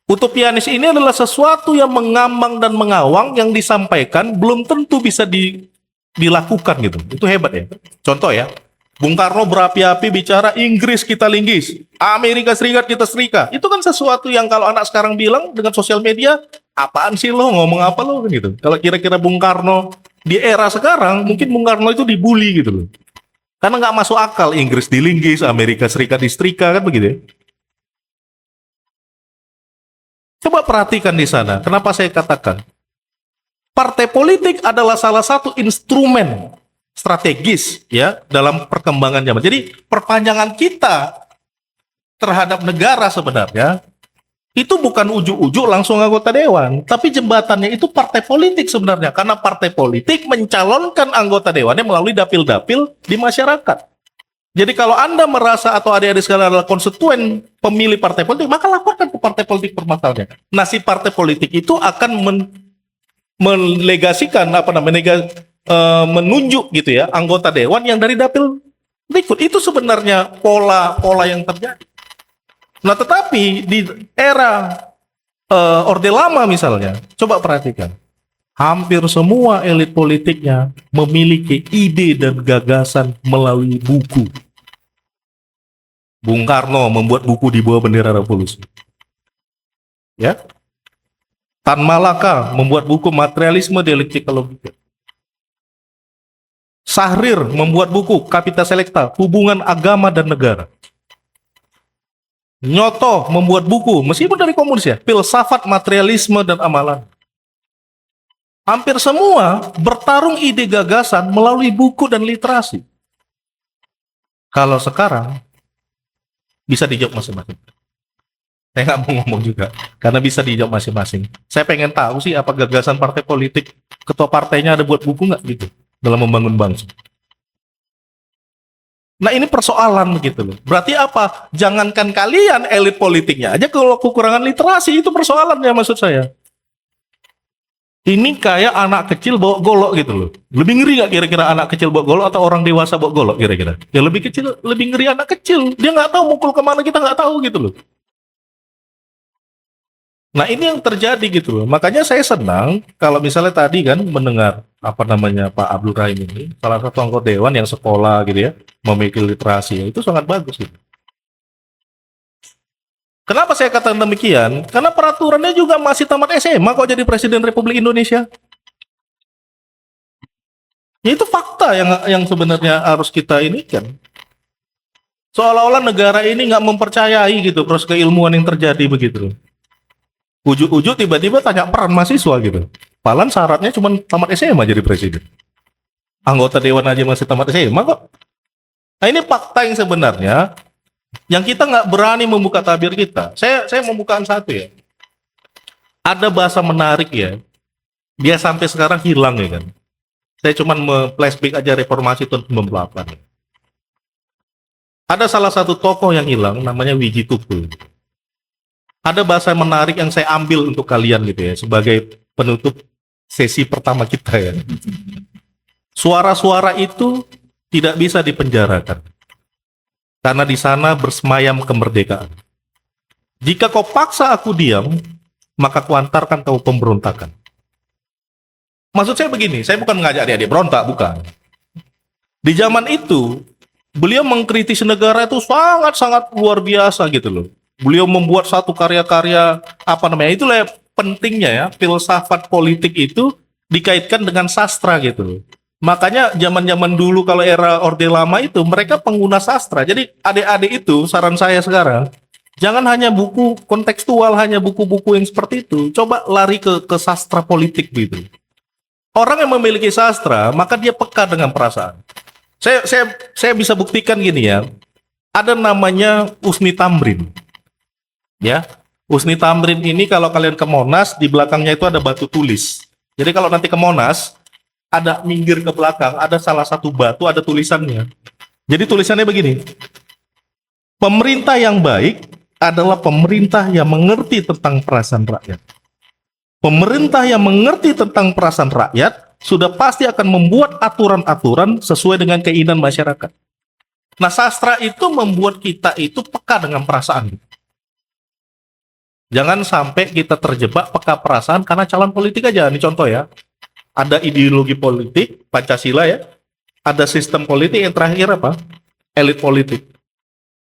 Utopianis ini adalah sesuatu yang mengambang dan mengawang yang disampaikan belum tentu bisa dilakukan gitu. Itu hebat ya. Contoh ya, Bung Karno berapi-api bicara Inggris kita linggis, Amerika Serikat kita serika. Itu kan sesuatu yang kalau anak sekarang bilang dengan sosial media, apaan sih lo, ngomong apa lo kan gitu. Kalau kira-kira Bung Karno di era sekarang, mungkin Bung Karno itu dibully gitu loh. Karena nggak masuk akal Inggris dilinggis, Amerika Serikat disetrika kan begitu ya. Coba perhatikan di sana, kenapa saya katakan partai politik adalah salah satu instrumen strategis ya dalam perkembangan zaman. Jadi perpanjangan kita terhadap negara sebenarnya itu bukan ujuk-ujuk langsung anggota dewan, tapi jembatannya itu partai politik sebenarnya, karena partai politik mencalonkan anggota dewannya melalui dapil-dapil di masyarakat. Jadi kalau Anda merasa atau adik-adik sekalian adalah konstituen pemilih partai politik, maka laporkan ke partai politik permasalahannya. Nah, si partai politik itu akan melegasikan menunjuk gitu ya anggota dewan yang dari dapil berikut. Itu sebenarnya pola yang terjadi. Nah, tetapi di era Orde Lama misalnya, coba perhatikan, hampir semua elit politiknya memiliki ide dan gagasan melalui buku. Bung Karno membuat buku di bawah bendera revolusi. Ya. Tan Malaka membuat buku Materialisme Dialektika Logika. Syahrir membuat buku Kapita Selecta, Hubungan Agama dan Negara. Nyoto membuat buku, meskipun dari komunis ya, Filsafat Materialisme dan Amalan. Hampir semua bertarung ide gagasan melalui buku dan literasi. Kalau sekarang, bisa dijawab masing-masing. Saya nggak mau ngomong juga, karena bisa dijawab masing-masing. Saya pengen tahu sih apa gagasan partai politik, ketua partainya ada buat buku nggak gitu, dalam membangun bangsa. Nah ini persoalan begitu loh. Berarti apa? Jangankan kalian elit politiknya aja kalau kekurangan literasi itu persoalannya maksud saya. Ini kayak anak kecil bawa golok gitu loh. Lebih ngeri gak kira-kira anak kecil bawa golok atau orang dewasa bawa golok kira-kira? Ya lebih kecil, lebih ngeri anak kecil. Dia nggak tahu mukul kemana, kita nggak tahu gitu loh. Nah ini yang terjadi gitu loh. Makanya saya senang kalau misalnya tadi kan mendengar Pak Abdul Rahim ini, salah satu anggota dewan yang sekolah gitu ya, memiliki literasi, itu sangat bagus gitu. Kenapa saya katakan demikian? Karena peraturannya juga masih tamat SMA kok jadi Presiden Republik Indonesia. Ya itu fakta yang sebenarnya harus kita ini kan. Seolah-olah negara ini nggak mempercayai gitu proses keilmuan yang terjadi begitu. Ujuk-ujuk tiba-tiba tanya peran mahasiswa gitu. Padahal syaratnya cuma tamat SMA jadi presiden. Anggota dewan aja masih tamat SMA kok. Nah ini fakta yang sebenarnya yang kita nggak berani membuka tabir kita. Saya membukakan satu ya. Ada bahasa menarik ya. Dia sampai sekarang hilang ya kan. Saya cuma flashback aja reformasi tahun 98. Ada salah satu tokoh yang hilang namanya Wiji Tukul. Ada bahasa menarik yang saya ambil untuk kalian gitu ya sebagai penutup sesi pertama kita ya. Suara-suara itu tidak bisa dipenjarakan. Karena di sana bersemayam kemerdekaan. Jika kau paksa aku diam, maka kuantarkan kau pemberontakan. Maksud saya begini, saya bukan mengajak adik-adik berontak, bukan. Di zaman itu, beliau mengkritisi negara itu sangat-sangat luar biasa gitu loh. Beliau membuat satu karya-karya, itulah pentingnya ya, filsafat politik itu dikaitkan dengan sastra gitu loh. Makanya zaman-zaman dulu kalau era Orde Lama itu mereka pengguna sastra. Jadi adik-adik itu saran saya sekarang, jangan hanya buku kontekstual, hanya buku-buku yang seperti itu. Coba lari ke sastra politik gitu. Orang yang memiliki sastra, maka dia peka dengan perasaan. Saya bisa buktikan gini ya. Ada namanya Usni Tamrin. Ya. Usni Tamrin ini kalau kalian ke Monas, di belakangnya itu ada batu tulis. Jadi kalau nanti ke Monas, ada minggir ke belakang, ada salah satu batu, ada tulisannya. Jadi tulisannya begini, pemerintah yang baik adalah pemerintah yang mengerti tentang perasaan rakyat. Pemerintah yang mengerti tentang perasaan rakyat sudah pasti akan membuat aturan-aturan sesuai dengan keinginan masyarakat. Nah, sastra itu membuat kita itu peka dengan perasaan. Jangan sampai kita terjebak peka perasaan karena calon politik aja. Ini contoh ya. Ada ideologi politik, Pancasila ya. Ada sistem politik, yang terakhir apa? Elit politik.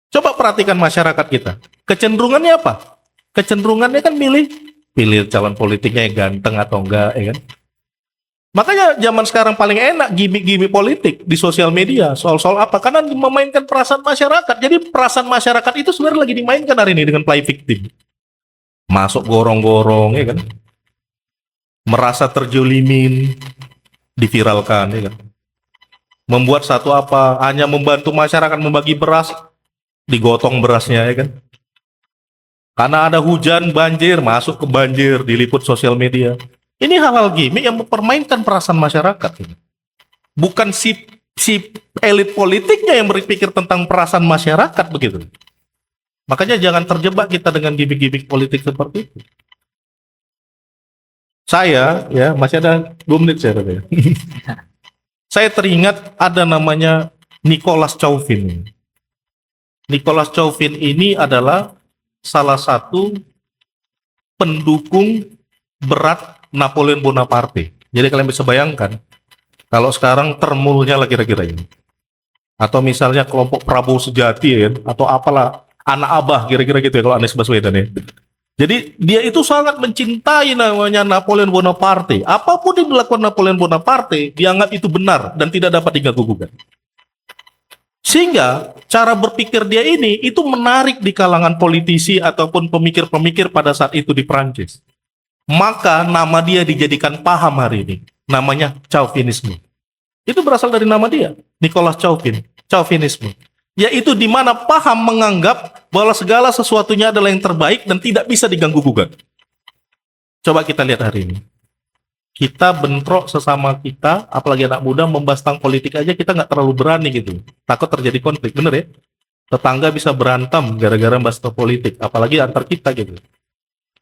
Coba perhatikan masyarakat kita. Kecenderungannya apa? Kecenderungannya kan pilih calon politiknya yang ganteng atau enggak, ya kan? Makanya zaman sekarang paling enak gimmick-gimmick politik di sosial media. Soal-soal apa? Karena memainkan perasaan masyarakat. Jadi perasaan masyarakat itu sebenarnya lagi dimainkan hari ini dengan play victim. Masuk gorong-gorong, ya kan? Merasa terjolimin, diviralkan, ya kan? Membuat satu apa, hanya membantu masyarakat membagi beras, digotong berasnya, ya kan? Karena ada hujan, banjir, masuk ke banjir, diliput sosial media. Ini hal-hal gimmick yang mempermainkan perasaan masyarakat. Bukan si elit politiknya yang berpikir tentang perasaan masyarakat begitu. Makanya jangan terjebak kita dengan gimmick-gimmick politik seperti itu. Saya, ya masih ada 2 menit saya ya. Saya teringat ada namanya Nicholas Chauvin. Nicholas Chauvin ini adalah salah satu pendukung berat Napoleon Bonaparte. Jadi kalian bisa bayangkan, kalau sekarang termulnya lah kira-kira ini. Atau misalnya kelompok Prabowo Sejati ya, atau apalah, anak abah kira-kira gitu ya kalau Anies Baswedan ya. Jadi dia itu sangat mencintai namanya Napoleon Bonaparte. Apapun yang dilakukan Napoleon Bonaparte, dianggap itu benar dan tidak dapat diganggu-gugat. Sehingga cara berpikir dia ini itu menarik di kalangan politisi ataupun pemikir-pemikir pada saat itu di Prancis. Maka nama dia dijadikan paham hari ini. Namanya Chauvinisme. Itu berasal dari nama dia, Nicholas Chauvin, Chauvinisme. Yaitu di mana paham menganggap bahwa segala sesuatunya adalah yang terbaik dan tidak bisa diganggu-gugat. Coba kita lihat hari ini. Kita bentrok sesama kita, apalagi anak muda, membahas tentang politik aja kita nggak terlalu berani gitu. Takut terjadi konflik, bener ya? Tetangga bisa berantem gara-gara bahas tentang politik, apalagi antar kita gitu.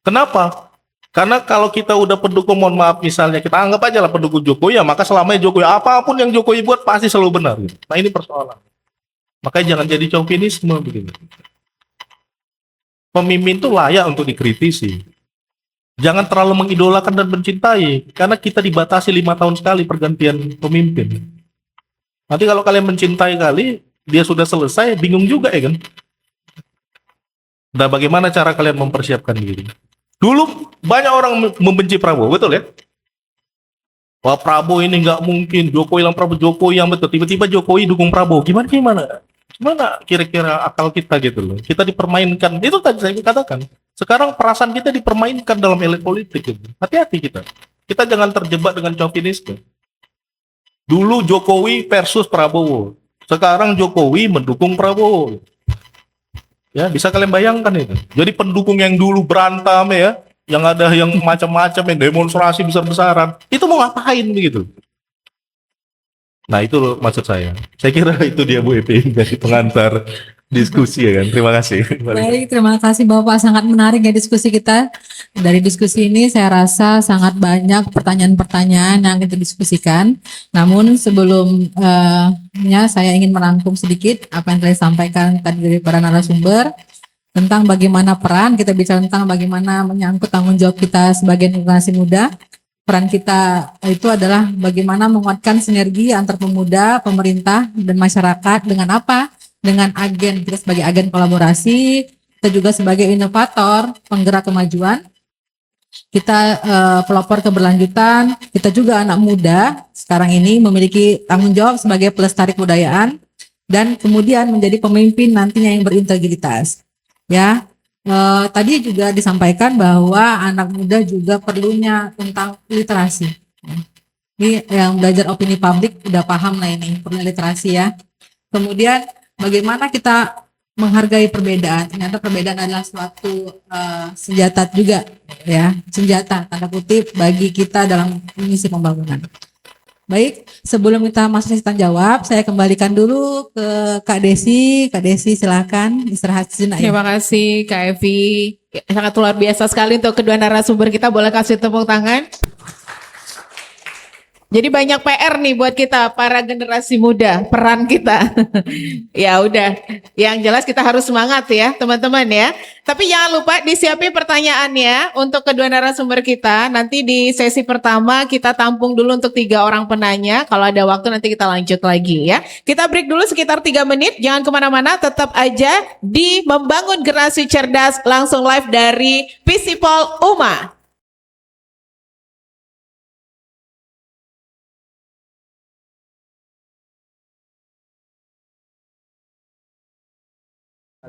Kenapa? Karena kalau kita udah pendukung, mohon maaf misalnya, kita anggap aja lah pendukung Jokowi, ya maka selamanya Jokowi, apapun yang Jokowi buat pasti selalu benar gitu. Nah ini persoalan. Makanya jangan jadi chauvinisme begini. Pemimpin itu layak untuk dikritisi. Jangan terlalu mengidolakan dan mencintai, karena kita dibatasi 5 tahun sekali pergantian pemimpin. Nanti kalau kalian mencintai kali, dia sudah selesai, bingung juga ya kan? Nah bagaimana cara kalian mempersiapkan diri? Dulu banyak orang membenci Prabowo, betul ya? Wah Prabowo ini nggak mungkin, Jokowi yang Prabowo, Jokowi yang betul. Tiba-tiba Jokowi dukung Prabowo, gimana? Gimana kira-kira akal kita gitu loh? Kita dipermainkan, itu tadi saya katakan. Sekarang perasaan kita dipermainkan dalam elit politik gitu. Hati-hati kita. Kita jangan terjebak dengan chauvinisme. Dulu Jokowi versus Prabowo. Sekarang Jokowi mendukung Prabowo. Ya, bisa kalian bayangkan itu. Jadi pendukung yang dulu berantem ya, yang ada yang macam-macam, yang demonstrasi besar-besaran, itu mau ngapain begitu? Nah itu loh maksud saya. Saya kira itu dia Bu Epi dari pengantar diskusi ya kan. Terima kasih. Baik, terima kasih Bapak. Sangat menarik ya diskusi kita. Dari diskusi ini saya rasa sangat banyak pertanyaan-pertanyaan yang kita diskusikan. Namun sebelumnya saya ingin merangkum sedikit apa yang telah disampaikan tadi dari para narasumber tentang bagaimana peran, kita bicara tentang bagaimana menyangkut tanggung jawab kita sebagai generasi muda. Peran kita itu adalah bagaimana menguatkan sinergi antar pemuda, pemerintah, dan masyarakat dengan apa? Dengan agen, kita sebagai agen kolaborasi, kita juga sebagai inovator, penggerak kemajuan, kita pelopor keberlanjutan, kita juga anak muda sekarang ini memiliki tanggung jawab sebagai pelestari kebudayaan, dan kemudian menjadi pemimpin nantinya yang berintegritas. Ya. Tadi juga disampaikan bahwa anak muda juga perlunya tentang literasi. Ini yang belajar opini publik udah paham lah ini, perlu literasi ya. Kemudian bagaimana kita menghargai perbedaan. Ternyata perbedaan adalah suatu senjata juga ya, senjata tanda kutip bagi kita dalam misi pembangunan. Baik, sebelum kita masuk sesi tanya jawab, saya kembalikan dulu ke Kak Desi. Kak Desi silakan istirahat sejenak. Terima kasih Kak Evi. Sangat luar biasa sekali untuk kedua narasumber kita. Boleh kasih tepuk tangan? Jadi banyak PR nih buat kita para generasi muda, peran kita. Ya udah, yang jelas kita harus semangat ya teman-teman ya. Tapi jangan lupa disiapin pertanyaannya untuk kedua narasumber kita. Nanti di sesi pertama kita tampung dulu untuk 3 orang penanya. Kalau ada waktu nanti kita lanjut lagi ya. Kita break dulu sekitar 3 menit. Jangan kemana-mana, tetap aja di Membangun Generasi Cerdas langsung live dari Visipol UMA.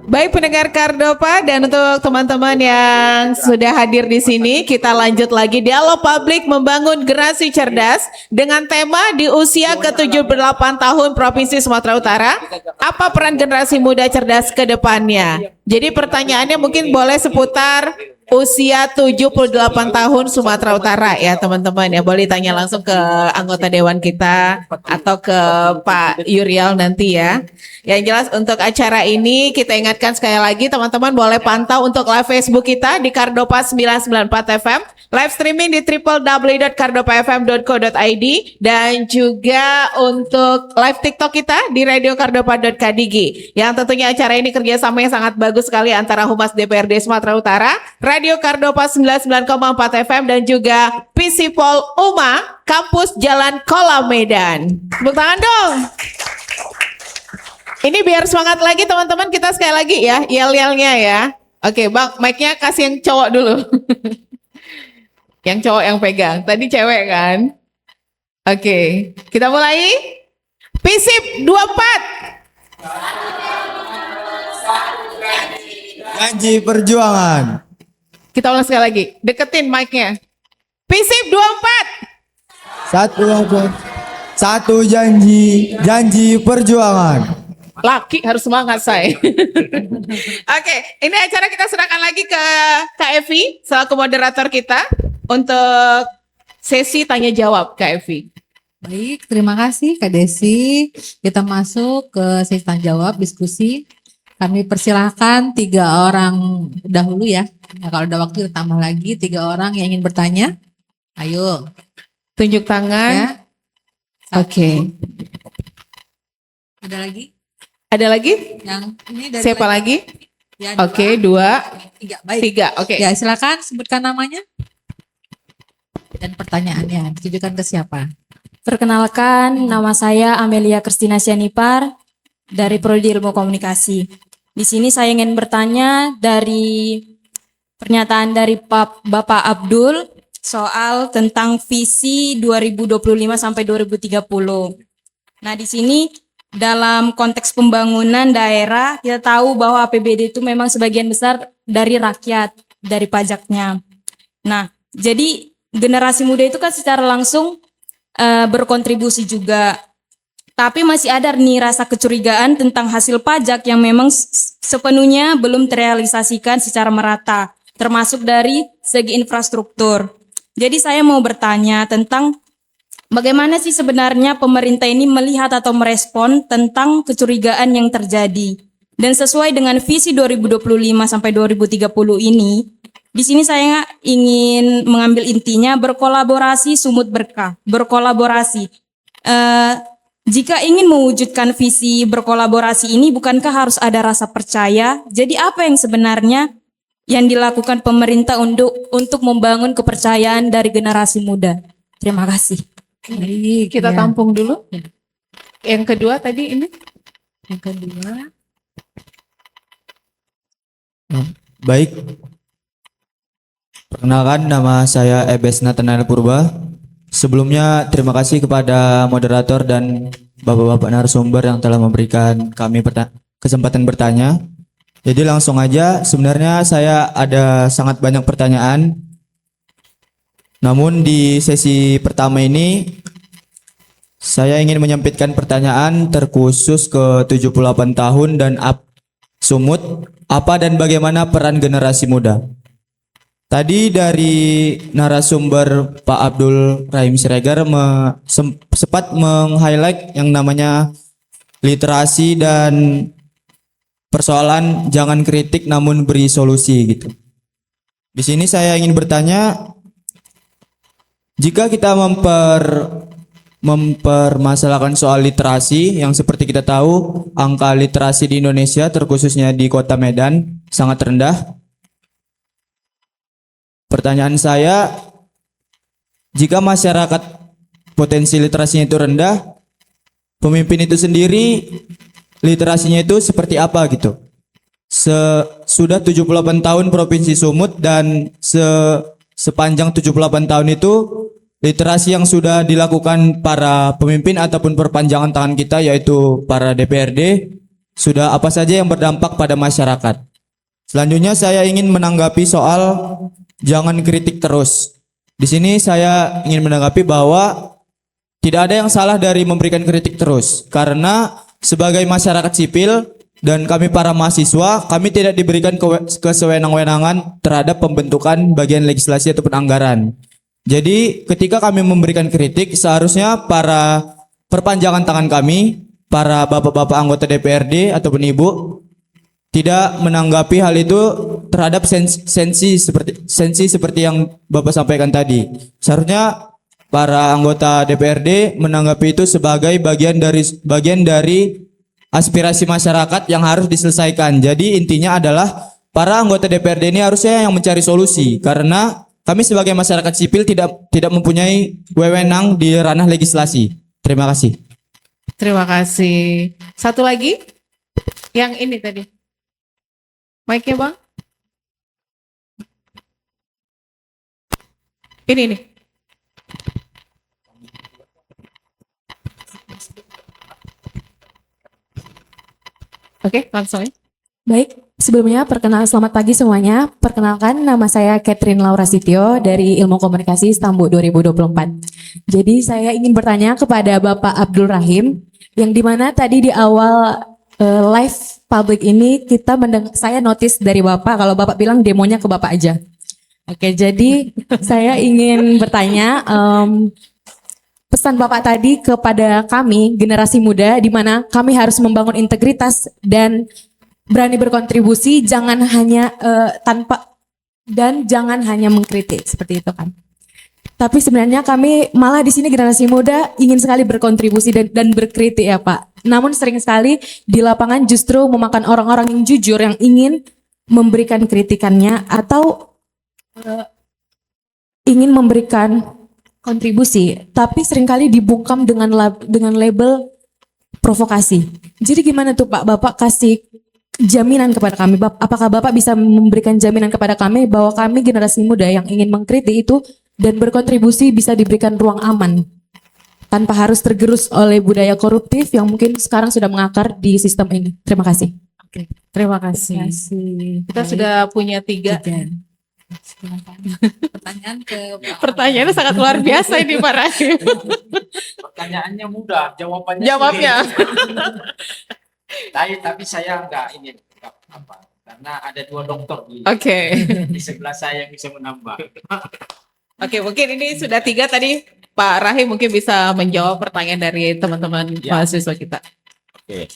Baik pendengar Kardopa dan untuk teman-teman yang sudah hadir di sini, kita lanjut lagi dialog publik membangun generasi cerdas dengan tema di usia ke-78 tahun Provinsi Sumatera Utara, apa peran generasi muda cerdas ke depannya? Jadi pertanyaannya mungkin boleh seputar usia 78 tahun Sumatera Utara ya teman-teman ya. Boleh tanya langsung ke anggota dewan kita atau ke Pak Yurial nanti ya. Yang jelas untuk acara ini kita ingatkan sekali lagi teman-teman boleh pantau untuk live Facebook kita di Kardopa 994 FM, live streaming di www.kardopafm.co.id dan juga untuk live TikTok kita di radiokardopa.kdg. Yang tentunya acara ini kerjasama yang sangat bagus sekali antara Humas DPRD Sumatera Utara, Radio Kardopa 99,4 FM dan juga Visipol UMA Kampus Jalan Kolam Medan. Tepuk tangan dong. Ini biar semangat lagi teman-teman, kita sekali lagi ya yel-yelnya ya. Oke Bang, mic-nya kasih yang cowok dulu. Yang cowok yang pegang, tadi cewek kan. Oke, kita mulai. Visip 24. Janji perjuangan. Kita ulang sekali lagi, deketin mic-nya. Visip 24. Satu janji perjuangan. Laki harus semangat saya. Oke, ini acara kita serahkan lagi ke Kak Evi selaku moderator kita untuk sesi tanya jawab Kak Evi. Baik, terima kasih Kak Desi. Kita masuk ke sesi tanya jawab diskusi. Kami persilahkan 3 orang dahulu ya. Nah, kalau ada waktu kita tambah lagi 3 orang yang ingin bertanya. Ayo. Tunjuk tangan. Ya. Oke. Ada lagi? Ada lagi? Yang ini dari Siapa lagi? Ya, Oke, 2, 3. Baik. 3. Oke. Ya, silakan sebutkan namanya dan pertanyaannya. Ditujukan ke siapa? Perkenalkan, nama saya Amelia Kristina Sianipar dari Prodi Ilmu Komunikasi. Di sini saya ingin bertanya dari pernyataan dari Bapak Abdul soal tentang visi 2025 sampai 2030. Nah, di sini dalam konteks pembangunan daerah, kita tahu bahwa APBD itu memang sebagian besar dari rakyat, dari pajaknya. Nah, jadi generasi muda itu kan secara langsung berkontribusi juga. Tapi masih ada nih rasa kecurigaan tentang hasil pajak yang memang sepenuhnya belum terrealisasikan secara merata, termasuk dari segi infrastruktur. Jadi saya mau bertanya tentang bagaimana sih sebenarnya pemerintah ini melihat atau merespon tentang kecurigaan yang terjadi. Dan sesuai dengan visi 2025 sampai 2030 ini, di sini saya ingin mengambil intinya berkolaborasi sumut berkah, berkolaborasi. Jika ingin mewujudkan visi berkolaborasi ini, bukankah harus ada rasa percaya? Jadi apa yang sebenarnya yang dilakukan pemerintah untuk membangun kepercayaan dari generasi muda? Terima kasih. Baik, Kita ya. tampung dulu. Yang kedua tadi ini. Yang kedua. Baik. Perkenalkan, nama saya Ebes Nathanael Purba. Sebelumnya terima kasih kepada moderator dan bapak-bapak narasumber yang telah memberikan kami kesempatan bertanya. Jadi langsung aja, sebenarnya saya ada sangat banyak pertanyaan. Namun di sesi pertama ini saya ingin menyempitkan pertanyaan terkhusus ke 78 tahun dan sumut, apa dan bagaimana peran generasi muda? Tadi dari narasumber Pak Abdul Rahim Siregar sempat meng-highlight yang namanya literasi dan persoalan jangan kritik namun beri solusi gitu. Di sini saya ingin bertanya, jika kita mempermasalahkan soal literasi yang seperti kita tahu angka literasi di Indonesia terkhususnya di Kota Medan sangat rendah. Pertanyaan saya, jika masyarakat potensi literasinya itu rendah, pemimpin itu sendiri literasinya itu seperti apa gitu? Sudah 78 tahun Provinsi Sumut dan sepanjang 78 tahun itu literasi yang sudah dilakukan para pemimpin ataupun perpanjangan tangan kita yaitu para DPRD sudah apa saja yang berdampak pada masyarakat. Selanjutnya saya ingin menanggapi soal jangan kritik terus. Di sini saya ingin menanggapi bahwa tidak ada yang salah dari memberikan kritik terus. Karena sebagai masyarakat sipil dan kami para mahasiswa, kami tidak diberikan kesewenang-wenangan terhadap pembentukan bagian legislasi ataupun anggaran. Jadi ketika kami memberikan kritik, seharusnya para perpanjangan tangan kami, para bapak-bapak anggota DPRD ataupun ibu, tidak menanggapi hal itu terhadap sensi seperti yang Bapak sampaikan tadi. Seharusnya para anggota DPRD menanggapi itu sebagai bagian dari aspirasi masyarakat yang harus diselesaikan. Jadi intinya adalah para anggota DPRD ini harusnya yang mencari solusi karena kami sebagai masyarakat sipil tidak mempunyai wewenang di ranah legislasi. Terima kasih. Terima kasih. Satu lagi, yang ini tadi. Mic-nya Bang. Ini nih. Oke, langsung ya. Baik, sebelumnya selamat pagi semuanya. Perkenalkan, nama saya Catherine Laura Sitio dari Ilmu Komunikasi Istanbul 2024. Jadi saya ingin bertanya kepada Bapak Abdul Rahim, yang dimana tadi di awal live public ini saya notice dari Bapak kalau Bapak bilang demonya ke Bapak aja. Oke, jadi saya ingin bertanya pesan Bapak tadi kepada kami generasi muda di mana kami harus membangun integritas dan berani berkontribusi, jangan hanya jangan hanya mengkritik seperti itu kan. Tapi sebenarnya kami malah di sini generasi muda ingin sekali berkontribusi dan berkritik ya Pak. Namun sering sekali di lapangan justru memakan orang-orang yang jujur yang ingin memberikan kritikannya atau ingin memberikan kontribusi, tapi seringkali dibungkam dengan label provokasi. Jadi gimana tuh Pak, Bapak kasih jaminan kepada kami, apakah Bapak bisa memberikan jaminan kepada kami bahwa kami generasi muda yang ingin mengkritik itu dan berkontribusi bisa diberikan ruang aman tanpa harus tergerus oleh budaya koruptif yang mungkin sekarang sudah mengakar di sistem ini. Terima kasih. Oke, terima kasih. Kita sudah punya 3. Pertanyaannya sangat luar biasa ini Pak Rahim. Pertanyaannya mudah, Jawabnya. Tapi saya enggak apa karena ada 2 dokter di sebelah saya yang bisa menambah. Oke, mungkin ini sudah 3 tadi Pak Rahim mungkin bisa menjawab pertanyaan dari teman-teman mahasiswa kita. Oke.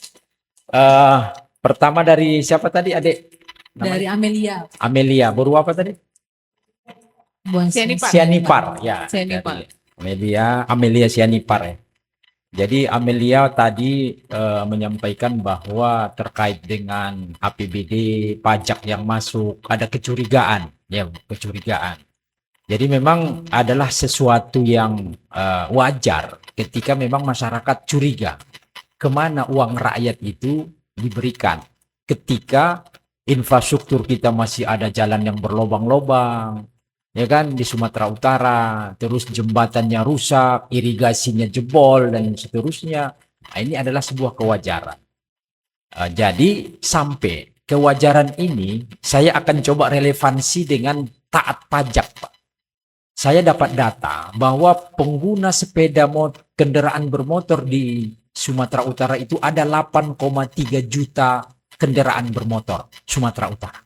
Pertama dari siapa tadi, Adik? Dari Amelia. Amelia, baru apa tadi? Sianipar. Ya. Sianipar. Amelia Sianipar ya. Jadi Amelia tadi menyampaikan bahwa terkait dengan APBD pajak yang masuk ada kecurigaan. Jadi memang adalah sesuatu yang wajar ketika memang masyarakat curiga kemana uang rakyat itu diberikan ketika infrastruktur kita masih ada jalan yang berlobang-lobang, ya kan, di Sumatera Utara, terus jembatannya rusak, irigasinya jebol dan seterusnya. Nah, ini adalah sebuah kewajaran. Jadi sampai kewajaran ini saya akan coba relevansi dengan taat pajak, Pak. Saya dapat data bahwa pengguna kendaraan bermotor di Sumatera Utara itu ada 8,3 juta kendaraan bermotor Sumatera Utara.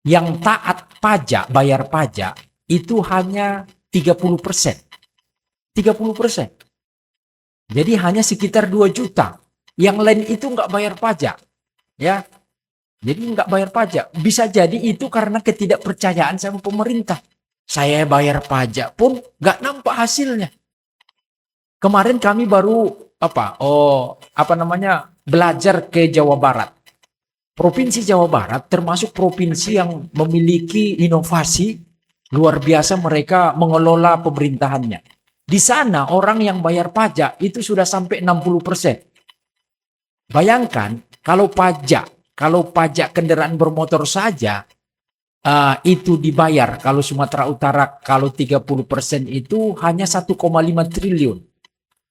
yang taat pajak, bayar pajak, itu hanya 30%. 30%. Jadi hanya sekitar 2 juta. Yang lain itu nggak bayar pajak. Ya. Jadi nggak bayar pajak. Bisa jadi itu karena ketidakpercayaan sama pemerintah. Saya bayar pajak pun nggak nampak hasilnya. Kemarin kami baru belajar ke Jawa Barat. Provinsi Jawa Barat termasuk provinsi yang memiliki inovasi luar biasa, mereka mengelola pemerintahannya. Di sana orang yang bayar pajak itu sudah sampai 60%. Bayangkan kalau pajak kendaraan bermotor saja itu dibayar, kalau Sumatera Utara kalau 30% itu hanya 1,5 triliun.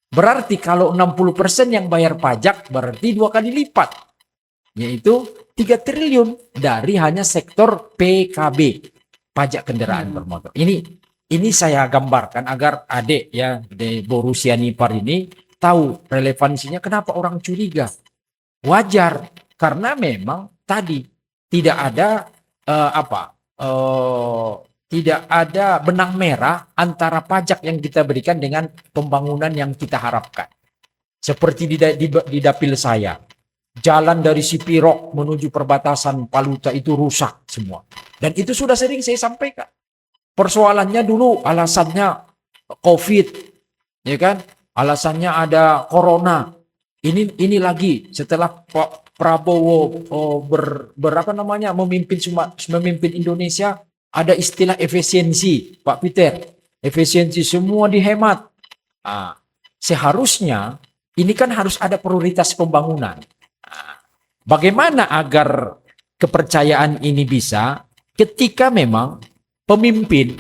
Berarti kalau 60% yang bayar pajak berarti 2 kali lipat, yaitu 3 triliun dari hanya sektor PKB, pajak kendaraan bermotor. Ini saya gambarkan agar adik ya di Borussia Nipar ini tahu relevansinya kenapa orang curiga. Wajar, karena memang tadi tidak ada tidak ada benang merah antara pajak yang kita berikan dengan pembangunan yang kita harapkan. Seperti di dapil saya, jalan dari Sipirok menuju perbatasan Paluta itu rusak semua. Dan itu sudah sering saya sampaikan. Persoalannya dulu alasannya COVID, ya kan? Alasannya ada corona. Ini lagi setelah Pak Prabowo memimpin Indonesia, ada istilah efisiensi, Pak Peter. Efisiensi semua dihemat. Seharusnya ini kan harus ada prioritas pembangunan. Bagaimana agar kepercayaan ini bisa ketika memang pemimpin,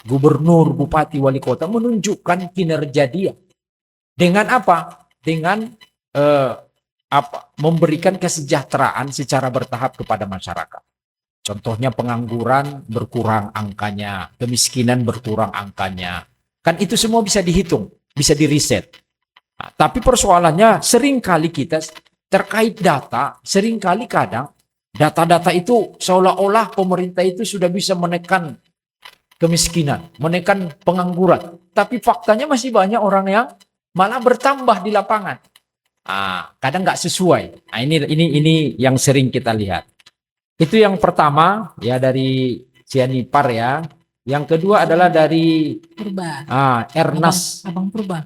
gubernur, bupati, wali kota menunjukkan kinerja dia. Dengan apa? Dengan memberikan kesejahteraan secara bertahap kepada masyarakat. Contohnya pengangguran berkurang angkanya, kemiskinan berkurang angkanya. Kan itu semua bisa dihitung, bisa diriset. Tapi persoalannya seringkali kita terkait data, seringkali kadang data-data itu seolah-olah pemerintah itu sudah bisa menekan kemiskinan, menekan pengangguran. Tapi faktanya masih banyak orang yang malah bertambah di lapangan. Kadang nggak sesuai. Ini yang sering kita lihat. Itu yang pertama ya dari Sianipar ya. Yang kedua adalah dari Purba. Ernest. Abang Purba.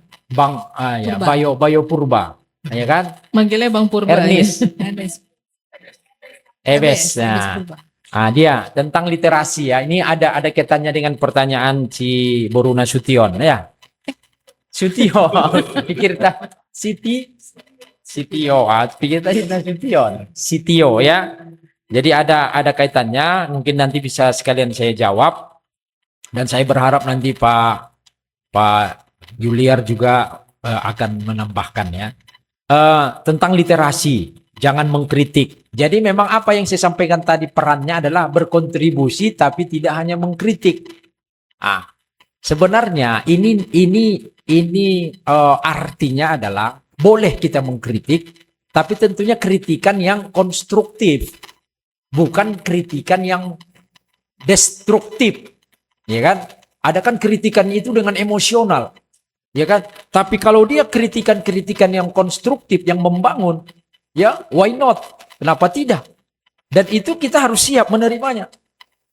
Ya, Bayo Purba. Ya kan? Manggilnya Bang Purba. Ernest. Ebes. Nah. Purba. Dia tentang literasi ya. Ini ada kaitannya dengan pertanyaan si Boruna Sution ya. Sutio. Pikir tak Sitio, pikir tadi Sution. Sitio ya. Jadi ada kaitannya, mungkin nanti bisa sekalian saya jawab. Dan saya berharap nanti Pak Juliar juga akan menambahkan ya. Tentang literasi, jangan mengkritik. Jadi memang apa yang saya sampaikan tadi perannya adalah berkontribusi tapi tidak hanya mengkritik. Sebenarnya ini artinya adalah boleh kita mengkritik, tapi tentunya kritikan yang konstruktif, bukan kritikan yang destruktif, ya kan? Ada kan kritikan itu dengan emosional, ya kan? Tapi kalau dia kritikan yang konstruktif, yang membangun, ya why not? Kenapa tidak? Dan itu kita harus siap menerimanya.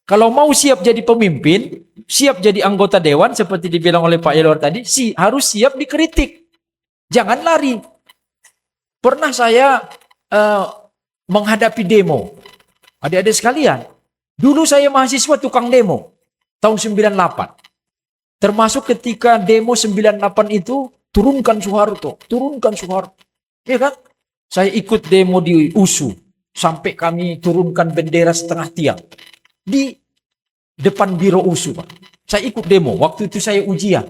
Kalau mau siap jadi pemimpin, siap jadi anggota dewan, seperti dibilang oleh Pak Yelor tadi, harus siap dikritik. Jangan lari. Pernah saya menghadapi demo. Adik-adik sekalian, dulu saya mahasiswa tukang demo. Tahun 98. Termasuk ketika demo 98 itu, turunkan Soeharto. Ya kan? Saya ikut demo di USU. Sampai kami turunkan bendera setengah tiang. Di depan biro USU, Pak. Saya ikut demo. Waktu itu saya ujian.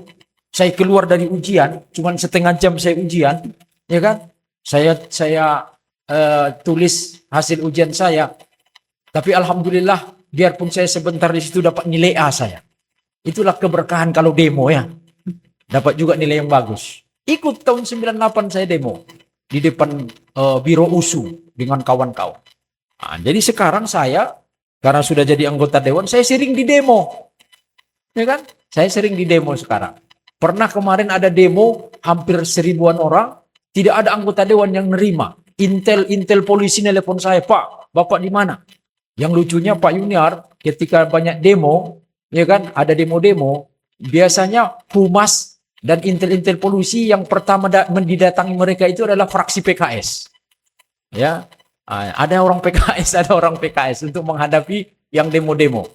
Saya keluar dari ujian, cuma setengah jam saya ujian, ya kan? Saya tulis hasil ujian saya. Tapi alhamdulillah, biarpun saya sebentar di situ dapat nilai A saya. Itulah keberkahan kalau demo ya. Dapat juga nilai yang bagus. Ikut tahun 98 saya demo di depan biro USU dengan kawan-kawan. Jadi sekarang saya Karena sudah jadi anggota dewan, saya sering di demo. Ya kan? Saya sering di demo sekarang. Pernah kemarin ada demo hampir 1000-an orang, tidak ada anggota dewan yang nerima. Intel polisi nelpon saya, "Pak, Bapak di mana?" Yang lucunya Pak Yuniar, ketika banyak demo, ya kan, ada demo-demo, biasanya humas dan intel polisi yang pertama mendidatangi mereka itu adalah fraksi PKS. Ya, ada orang PKS, ada orang PKS untuk menghadapi yang demo-demo.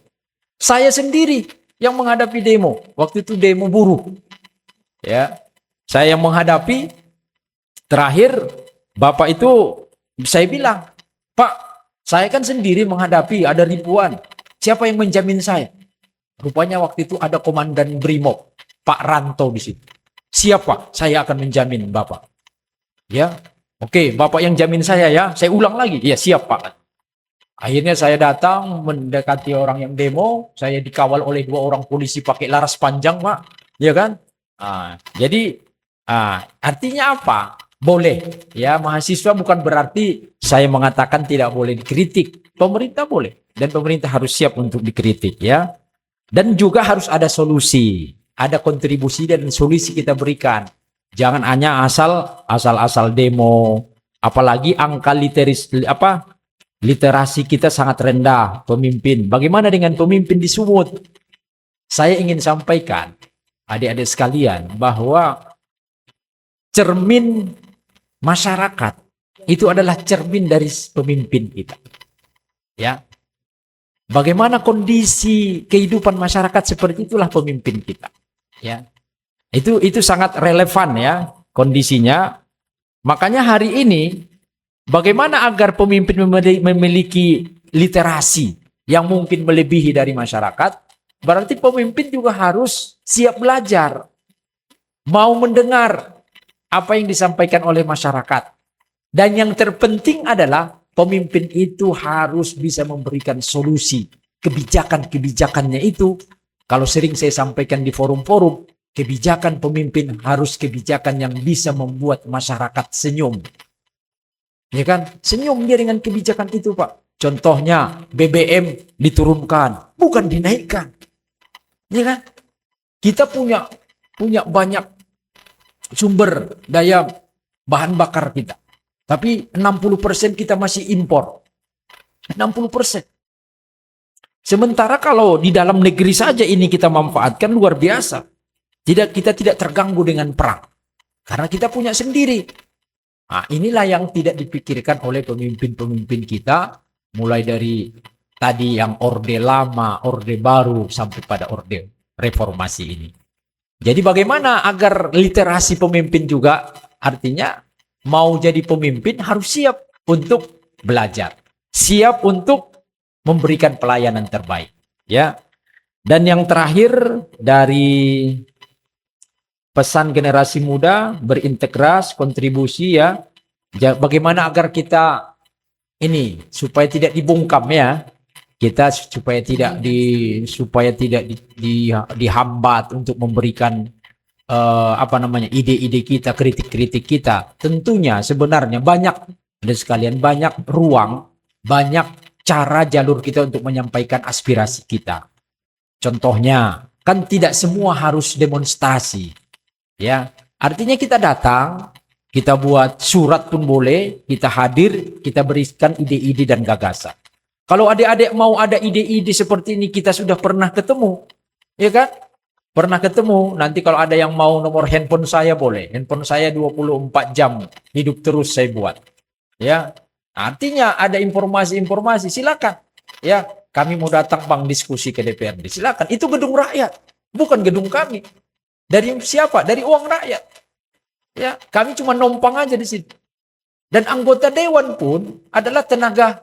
Saya sendiri yang menghadapi demo. Waktu itu demo buruh. Ya, saya yang menghadapi. Terakhir, Bapak itu saya bilang, "Pak, saya kan sendiri menghadapi, ada ribuan. Siapa yang menjamin saya?" Rupanya waktu itu ada komandan Brimob, Pak Ranto di situ. "Siapa? Saya akan menjamin Bapak." Ya, oke, Bapak yang jamin saya ya. Saya ulang lagi. Ya, siap Pak. Akhirnya saya datang mendekati orang yang demo. Saya dikawal oleh 2 orang polisi pakai laras panjang, Pak. Ya kan? Jadi artinya apa? Boleh. Ya, mahasiswa bukan berarti saya mengatakan tidak boleh dikritik. Pemerintah boleh. Dan pemerintah harus siap untuk dikritik. Ya. Dan juga harus ada solusi. Ada kontribusi dan solusi kita berikan. Jangan hanya asal demo. Apalagi angka literasi kita sangat rendah. Pemimpin. Bagaimana dengan pemimpin di Sumut? Saya ingin sampaikan, adik-adik sekalian, bahwa cermin masyarakat itu adalah cermin dari pemimpin kita. Ya. Bagaimana kondisi kehidupan masyarakat, seperti itulah pemimpin kita. Ya. Itu sangat relevan ya kondisinya. Makanya hari ini bagaimana agar pemimpin memiliki literasi yang mungkin melebihi dari masyarakat? Berarti pemimpin juga harus siap belajar, mau mendengar apa yang disampaikan oleh masyarakat. Dan yang terpenting adalah pemimpin itu harus bisa memberikan solusi. Kebijakan-kebijakannya itu, kalau sering saya sampaikan di forum-forum, kebijakan pemimpin harus kebijakan yang bisa membuat masyarakat senyum. Ya kan? Senyum dia dengan kebijakan itu, Pak. Contohnya BBM diturunkan, bukan dinaikkan. Ya kan? Kita punya banyak sumber daya bahan bakar kita. Tapi 60% kita masih impor. 60%. Sementara kalau di dalam negeri saja ini kita manfaatkan luar biasa. Kita tidak terganggu dengan perang. Karena kita punya sendiri. Nah, inilah yang tidak dipikirkan oleh pemimpin-pemimpin kita. Mulai dari tadi yang orde lama, orde baru, sampai pada orde reformasi ini. Jadi bagaimana agar literasi pemimpin juga, artinya mau jadi pemimpin harus siap untuk belajar. Siap untuk memberikan pelayanan terbaik. Ya. Dan yang terakhir dari pesan generasi muda, berintegrasi, kontribusi ya. Bagaimana agar kita ini supaya tidak dibungkam ya. Kita supaya tidak dihambat untuk memberikan ide-ide kita, kritik-kritik kita. Tentunya sebenarnya banyak ruang, banyak cara jalur kita untuk menyampaikan aspirasi kita. Contohnya, kan tidak semua harus demonstrasi. Ya, artinya kita datang, kita buat surat pun boleh, kita hadir, kita berikan ide-ide dan gagasan. Kalau adik-adik mau ada ide-ide seperti ini, kita sudah pernah ketemu, ya kan? Pernah ketemu, nanti kalau ada yang mau nomor handphone saya boleh. Handphone saya 24 jam, hidup terus saya buat. Ya, artinya ada informasi-informasi, silakan. Ya, kami mau datang Bang diskusi ke DPRD, silakan. Itu gedung rakyat, bukan gedung kami. Dari siapa? Dari uang rakyat. Ya, kami cuma numpang aja di situ. Dan anggota dewan pun adalah tenaga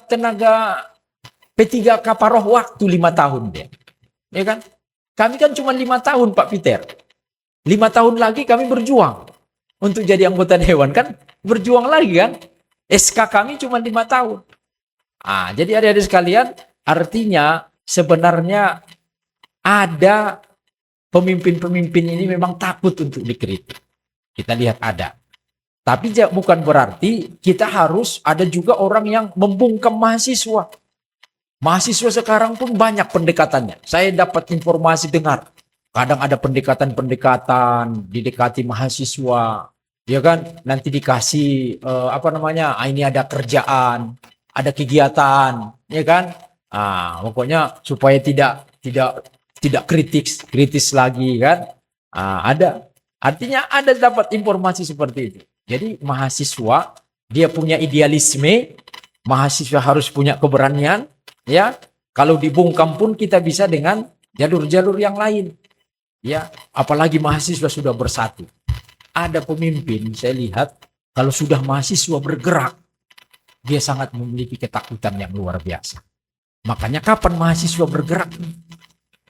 P3K paruh waktu 5 tahun dia. Ya kan? Kami kan cuma 5 tahun Pak Peter. 5 tahun lagi kami berjuang untuk jadi anggota dewan kan? Berjuang lagi kan? SK kami cuma 5 tahun. Jadi adik-adik sekalian, artinya sebenarnya ada pemimpin-pemimpin ini memang takut untuk dikritik. Kita lihat ada. Tapi bukan berarti kita harus ada juga orang yang membungkam mahasiswa. Mahasiswa sekarang pun banyak pendekatannya. Saya dapat informasi dengar. Kadang ada pendekatan-pendekatan, didekati mahasiswa, ya kan? Nanti dikasih ini ada kerjaan, ada kegiatan, ya kan? Pokoknya supaya tidak kritis lagi kan? Ada. Artinya Anda dapat informasi seperti itu. Jadi mahasiswa dia punya idealisme, mahasiswa harus punya keberanian, ya. Kalau dibungkam pun kita bisa dengan jalur-jalur yang lain. Ya, apalagi mahasiswa sudah bersatu. Ada pemimpin, saya lihat kalau sudah mahasiswa bergerak, dia sangat memiliki ketakutan yang luar biasa. Makanya kapan mahasiswa bergerak?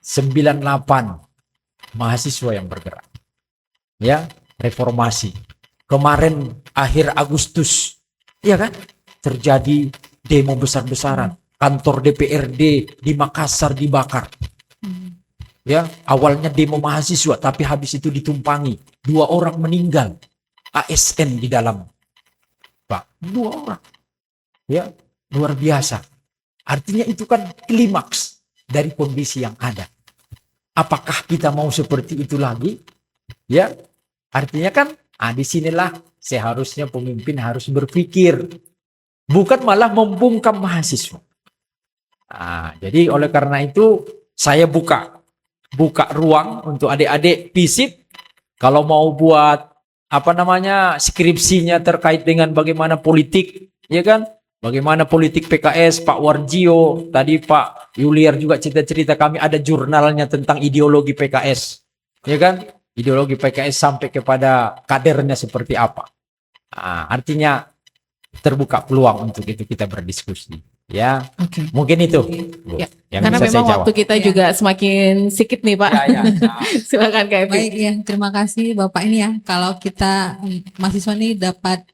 98 mahasiswa yang bergerak. Ya, reformasi. Kemarin akhir Agustus, ya kan? Terjadi demo besar-besaran. Kantor DPRD di Makassar dibakar. Ya, awalnya demo mahasiswa, tapi habis itu ditumpangi. 2 orang meninggal. ASN di dalam. Pak, 2 orang. Ya, luar biasa. Artinya itu kan klimaks dari kondisi yang ada. Apakah kita mau seperti itu lagi? Ya, artinya kan, disinilah seharusnya pemimpin harus berpikir. Bukan malah membungkam mahasiswa. Jadi oleh karena itu, saya buka ruang untuk adik-adik FISIP kalau mau buat skripsinya terkait dengan bagaimana politik, ya kan? Bagaimana politik PKS, Pak Warjio, tadi Pak Yuliar juga cerita kami ada jurnalnya tentang ideologi PKS, ya kan? Ideologi PKS sampai kepada kadernya seperti apa. Artinya terbuka peluang untuk itu kita berdiskusi. Ya, mungkin itu. Ya, yang karena bisa memang saya jawab. waktu kita juga semakin sedikit nih Pak. Silakan Kak Evi. Baik ya, terima kasih Bapak ini ya. Kalau kita mahasiswa ini dapat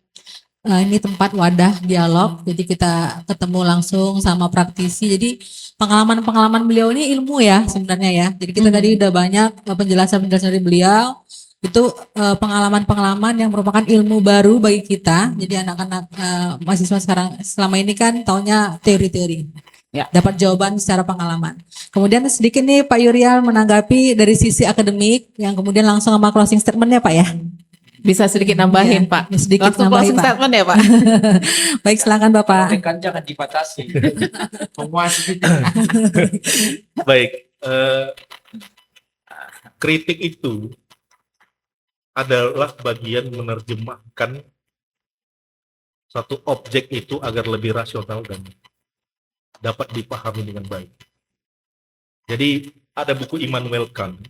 ini tempat wadah dialog, jadi kita ketemu langsung sama praktisi. Jadi pengalaman-pengalaman beliau ini ilmu ya sebenarnya ya. Jadi kita tadi udah banyak penjelasan-penjelasan dari beliau. Itu pengalaman-pengalaman yang merupakan ilmu baru bagi kita. Jadi anak-anak mahasiswa sekarang selama ini kan taunya teori-teori. Ya. Dapat jawaban secara pengalaman. Kemudian sedikit nih Pak Yurial menanggapi dari sisi akademik yang kemudian langsung sama closing statementnya Pak ya. Bisa sedikit nambahin Pak. Sedikit Langsung nambahin closing Pak. statement ya Pak. Baik, silakan Bapak. Kan jangan dibatasi. Baik, kritik itu adalah bagian menerjemahkan satu objek itu agar lebih rasional dan dapat dipahami dengan baik. Jadi ada buku Immanuel Kant,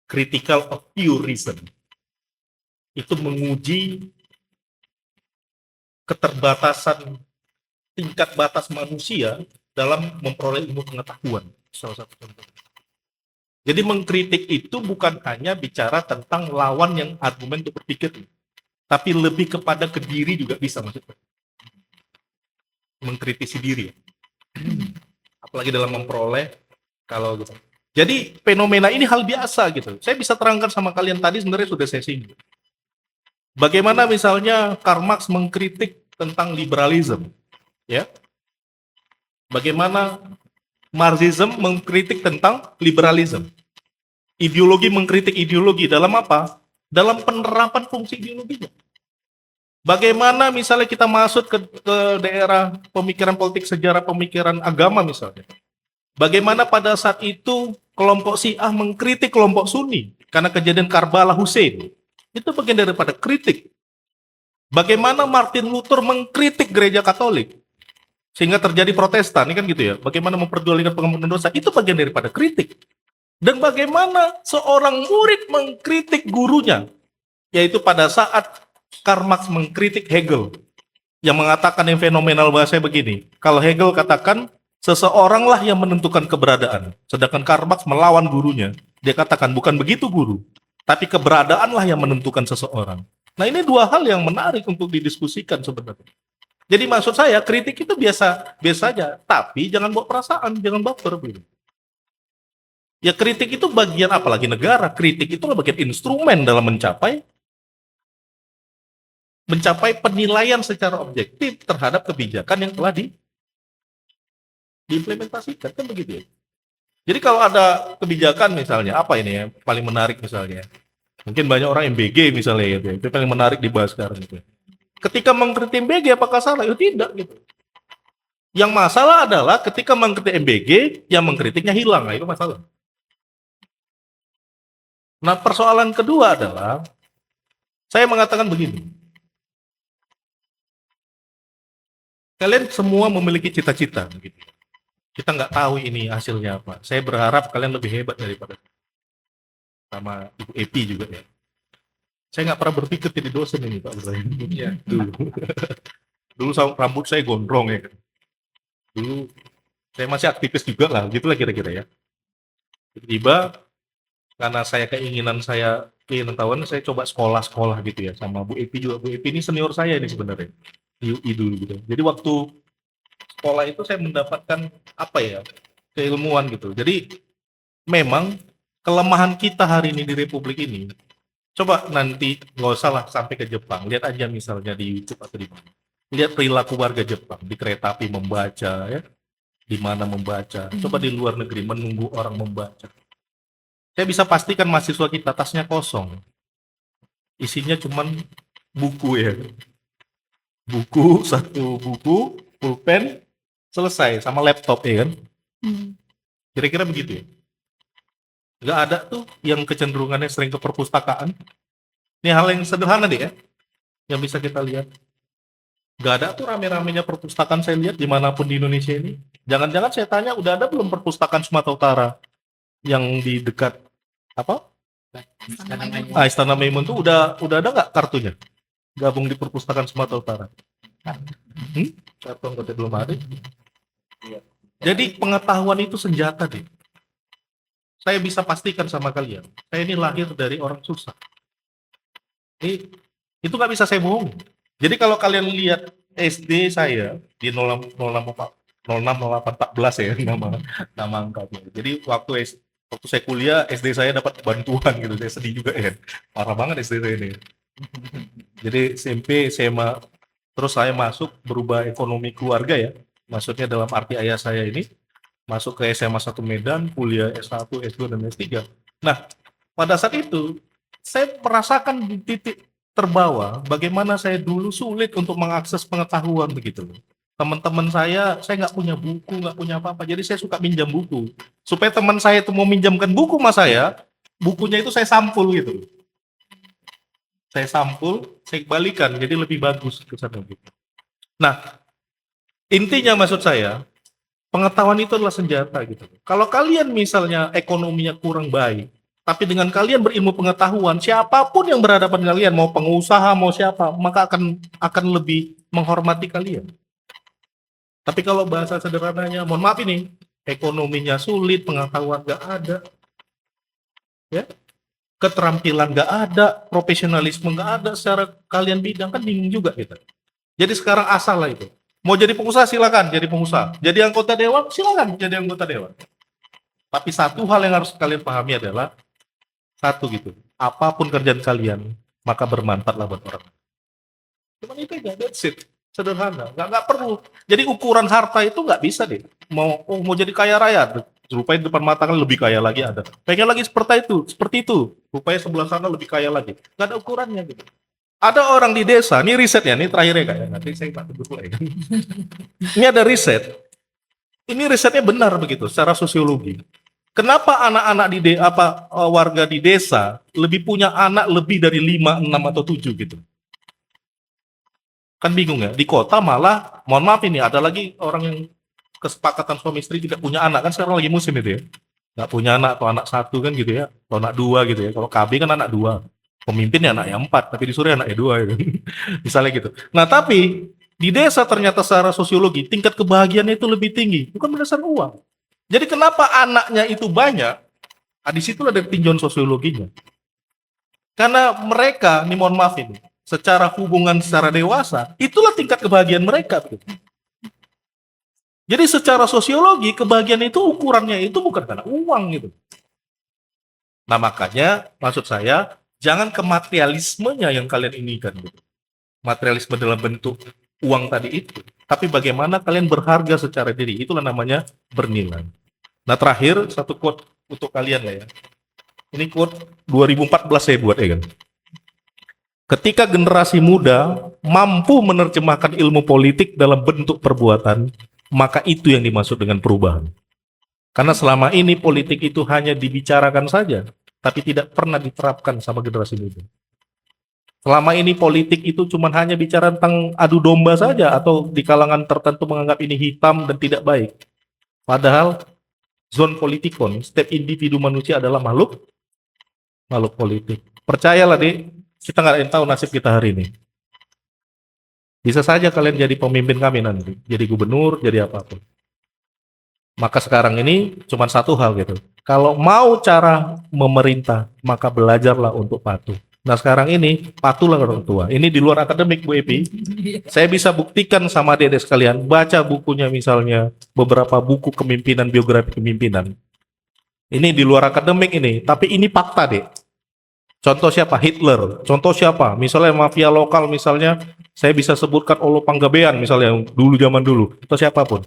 Critical of Pure Reason. Itu menguji keterbatasan tingkat batas manusia dalam memperoleh ilmu pengetahuan. Salah satu contoh. Jadi mengkritik itu bukan hanya bicara tentang lawan yang argumen untuk berpikir, tapi lebih kepada ke diri juga bisa maksudnya. Mengkritisi diri. Apalagi dalam memperoleh kalau gitu. Jadi fenomena ini hal biasa gitu. Saya bisa terangkan sama kalian tadi sebenarnya sudah saya singgung. Bagaimana misalnya Karl Marx mengkritik tentang liberalisme, ya? Bagaimana Marxism mengkritik tentang liberalisme. Ideologi mengkritik ideologi dalam apa? Dalam penerapan fungsi ideologinya. Bagaimana misalnya kita masuk ke daerah pemikiran politik, sejarah pemikiran agama misalnya. Bagaimana pada saat itu kelompok Syiah mengkritik kelompok Sunni karena kejadian Karbala Hussein. Itu bagian daripada kritik. Bagaimana Martin Luther mengkritik gereja Katolik sehingga terjadi Protestan, ini kan gitu ya. Bagaimana memperdulikan pengampunan dosa, itu bagian daripada kritik. Dan bagaimana seorang murid mengkritik gurunya, yaitu pada saat Karl Marx mengkritik Hegel, yang mengatakan yang fenomenal bahasanya begini, kalau Hegel katakan, seseoranglah yang menentukan keberadaan, sedangkan Karl Marx melawan gurunya, dia katakan, bukan begitu guru, tapi keberadaanlah yang menentukan seseorang. Nah ini dua hal yang menarik untuk didiskusikan sebenarnya. Jadi maksud saya kritik itu biasa aja, tapi jangan bawa perasaan, jangan baper. Ya kritik itu bagian apalagi negara, kritik itu bagian instrumen dalam mencapai penilaian secara objektif terhadap kebijakan yang telah diimplementasikan, kan begitu ya. Jadi kalau ada kebijakan misalnya, apa ini ya, paling menarik misalnya, mungkin banyak orang MBG misalnya gitu ya, itu paling menarik dibahas sekarang gitu ya. Ketika mengkritik MBG apakah salah? Ya tidak gitu. Yang masalah adalah ketika mengkritik MBG, yang mengkritiknya hilang, nah itu masalah. Nah persoalan kedua adalah, saya mengatakan begini, kalian semua memiliki cita-cita gitu. Kita nggak tahu ini hasilnya apa. Saya berharap kalian lebih hebat daripada sama Ibu Epi juga ya. Saya nggak pernah berpikir jadi dosen ini Pak Ibrahim. Ya, dulu. Dulu rambut saya gondrong ya. Dulu saya masih aktivis juga lah, gitulah kira-kira ya. Tiba-tiba karena saya keinginan tahuan, saya coba sekolah gitu ya sama Bu Epi juga. Bu Epi ini senior saya ini sebenarnya di UI dulu gitu. Jadi waktu sekolah itu saya mendapatkan apa ya, keilmuan gitu. Jadi memang kelemahan kita hari ini di Republik ini, coba nanti nggak usah lah sampai ke Jepang, lihat aja misalnya di YouTube atau di mana, lihat perilaku warga Jepang di kereta api membaca ya, di mana membaca. Coba di luar negeri menunggu orang membaca. Saya bisa pastikan mahasiswa kita tasnya kosong, isinya cuman buku ya, buku, satu buku, pulpen, selesai, sama laptop ya kan. Kira-kira begitu ya. Nggak ada tuh yang kecenderungannya sering ke perpustakaan. Ini hal yang sederhana deh ya, yang bisa kita lihat. Nggak ada tuh rame-ramenya perpustakaan saya lihat dimanapun di Indonesia ini. Jangan-jangan saya tanya, udah ada belum perpustakaan Sumatera Utara yang di dekat apa? Istana Maimun tuh udah ada nggak kartunya? Gabung di perpustakaan Sumatera Utara. Kartu anggota belum ada. Jadi pengetahuan itu senjata deh. Saya bisa pastikan sama kalian, saya ini lahir dari orang susah. Itu nggak bisa saya bohong. Jadi kalau kalian lihat SD saya di 060814 ya nama angkanya. Jadi waktu saya kuliah, SD saya dapat bantuan gitu. Saya sedih juga ya. Parah banget SD saya ini. Jadi SMP, SMA, terus saya masuk berubah ekonomi keluarga ya. Maksudnya dalam arti ayah saya ini masuk ke SMA 1 Medan, kuliah S1, S2, dan S3. Nah, pada saat itu, saya merasakan di titik terbawa bagaimana saya dulu sulit untuk mengakses pengetahuan begitu. Teman-teman saya nggak punya buku, nggak punya apa-apa, jadi saya suka minjam buku. Supaya teman saya itu mau minjamkan buku sama saya, bukunya itu saya sampul gitu. Saya sampul, saya balikan, jadi lebih bagus ke sana gitu. Nah, intinya maksud saya, pengetahuan itu adalah senjata gitu. Kalau kalian misalnya ekonominya kurang baik, tapi dengan kalian berilmu pengetahuan, siapapun yang berhadapan kalian, mau pengusaha, mau siapa, maka akan lebih menghormati kalian. Tapi kalau bahasa sederhananya, mohon maaf ini, ekonominya sulit, pengetahuan nggak ada, ya, keterampilan nggak ada, profesionalisme nggak ada secara kalian bidang, kan bingung juga kita. Jadi sekarang asal lah itu. Mau jadi pengusaha silakan jadi pengusaha. Jadi anggota dewan silakan jadi anggota dewan. Tapi satu hal yang harus kalian pahami adalah satu gitu. Apapun kerjaan kalian maka bermanfaatlah buat orang. Cuman itu aja, that's it. Sederhana, nggak perlu. Jadi ukuran harta itu nggak bisa deh. Mau jadi kaya raya, rupanya depan mata kan lebih kaya lagi ada. Pengen lagi seperti itu. Rupanya sebelah sana lebih kaya lagi. Nggak ada ukurannya gitu. Ada orang di desa, ini riset ya, ini terakhirnya kayak nanti saya tak dulu ya. Ini ada riset. Ini risetnya benar begitu secara sosiologi. Kenapa anak-anak warga di desa lebih punya anak lebih dari 5, 6 atau 7 gitu? Kan bingung ya. Di kota malah, mohon maaf ini ada lagi orang yang kesepakatan suami istri tidak punya anak, kan sekarang lagi musim itu ya. Nggak punya anak atau anak 1 kan gitu ya, atau anak 2 gitu ya. Kalau KB kan anak 2. Pemimpinnya anaknya 4, tapi disuruh anaknya 2 gitu. Misalnya gitu. Nah tapi di desa ternyata secara sosiologi tingkat kebahagiaannya itu lebih tinggi, bukan berdasarkan uang. Jadi kenapa anaknya itu banyak? Nah, di situ ada tinjauan sosiologinya. Karena mereka, ini mohon maaf ini, secara hubungan secara dewasa, itulah tingkat kebahagiaan mereka. Jadi secara sosiologi kebahagiaan itu ukurannya itu bukan karena uang gitu. Nah makanya maksud saya, jangan ke materialismenya yang kalian inginkan gitu. Materialisme dalam bentuk uang tadi itu. tapi bagaimana kalian berharga secara diri. Itulah namanya bernilai. Nah, terakhir satu quote untuk kalian lah ya. Ini quote 2014 saya buat ya kan. Ketika generasi muda mampu menerjemahkan ilmu politik dalam bentuk perbuatan, maka itu yang dimaksud dengan perubahan. Karena selama ini politik itu hanya dibicarakan saja, tapi tidak pernah diterapkan sama generasi muda. Selama ini politik itu cuma hanya bicara tentang adu domba saja, atau di kalangan tertentu menganggap ini hitam dan tidak baik. Padahal zon politikon, setiap individu manusia adalah makhluk politik. Percayalah deh, kita nggak ada yang tahu nasib kita hari ini. Bisa saja kalian jadi pemimpin kami nanti, jadi gubernur, jadi apapun. Maka sekarang ini cuma satu hal gitu. Kalau mau cara memerintah, maka belajarlah untuk patuh. Nah sekarang ini patuhlah orang tua. Ini di luar akademik Bu Epi. Saya bisa buktikan sama adik-adik sekalian. Baca bukunya misalnya beberapa buku kepemimpinan, biografi kepemimpinan. Ini di luar akademik ini, tapi ini fakta deh. Contoh siapa? Hitler. Contoh siapa? Misalnya mafia lokal misalnya, saya bisa sebutkan Olo Panggabean misalnya dulu zaman dulu. Atau siapapun.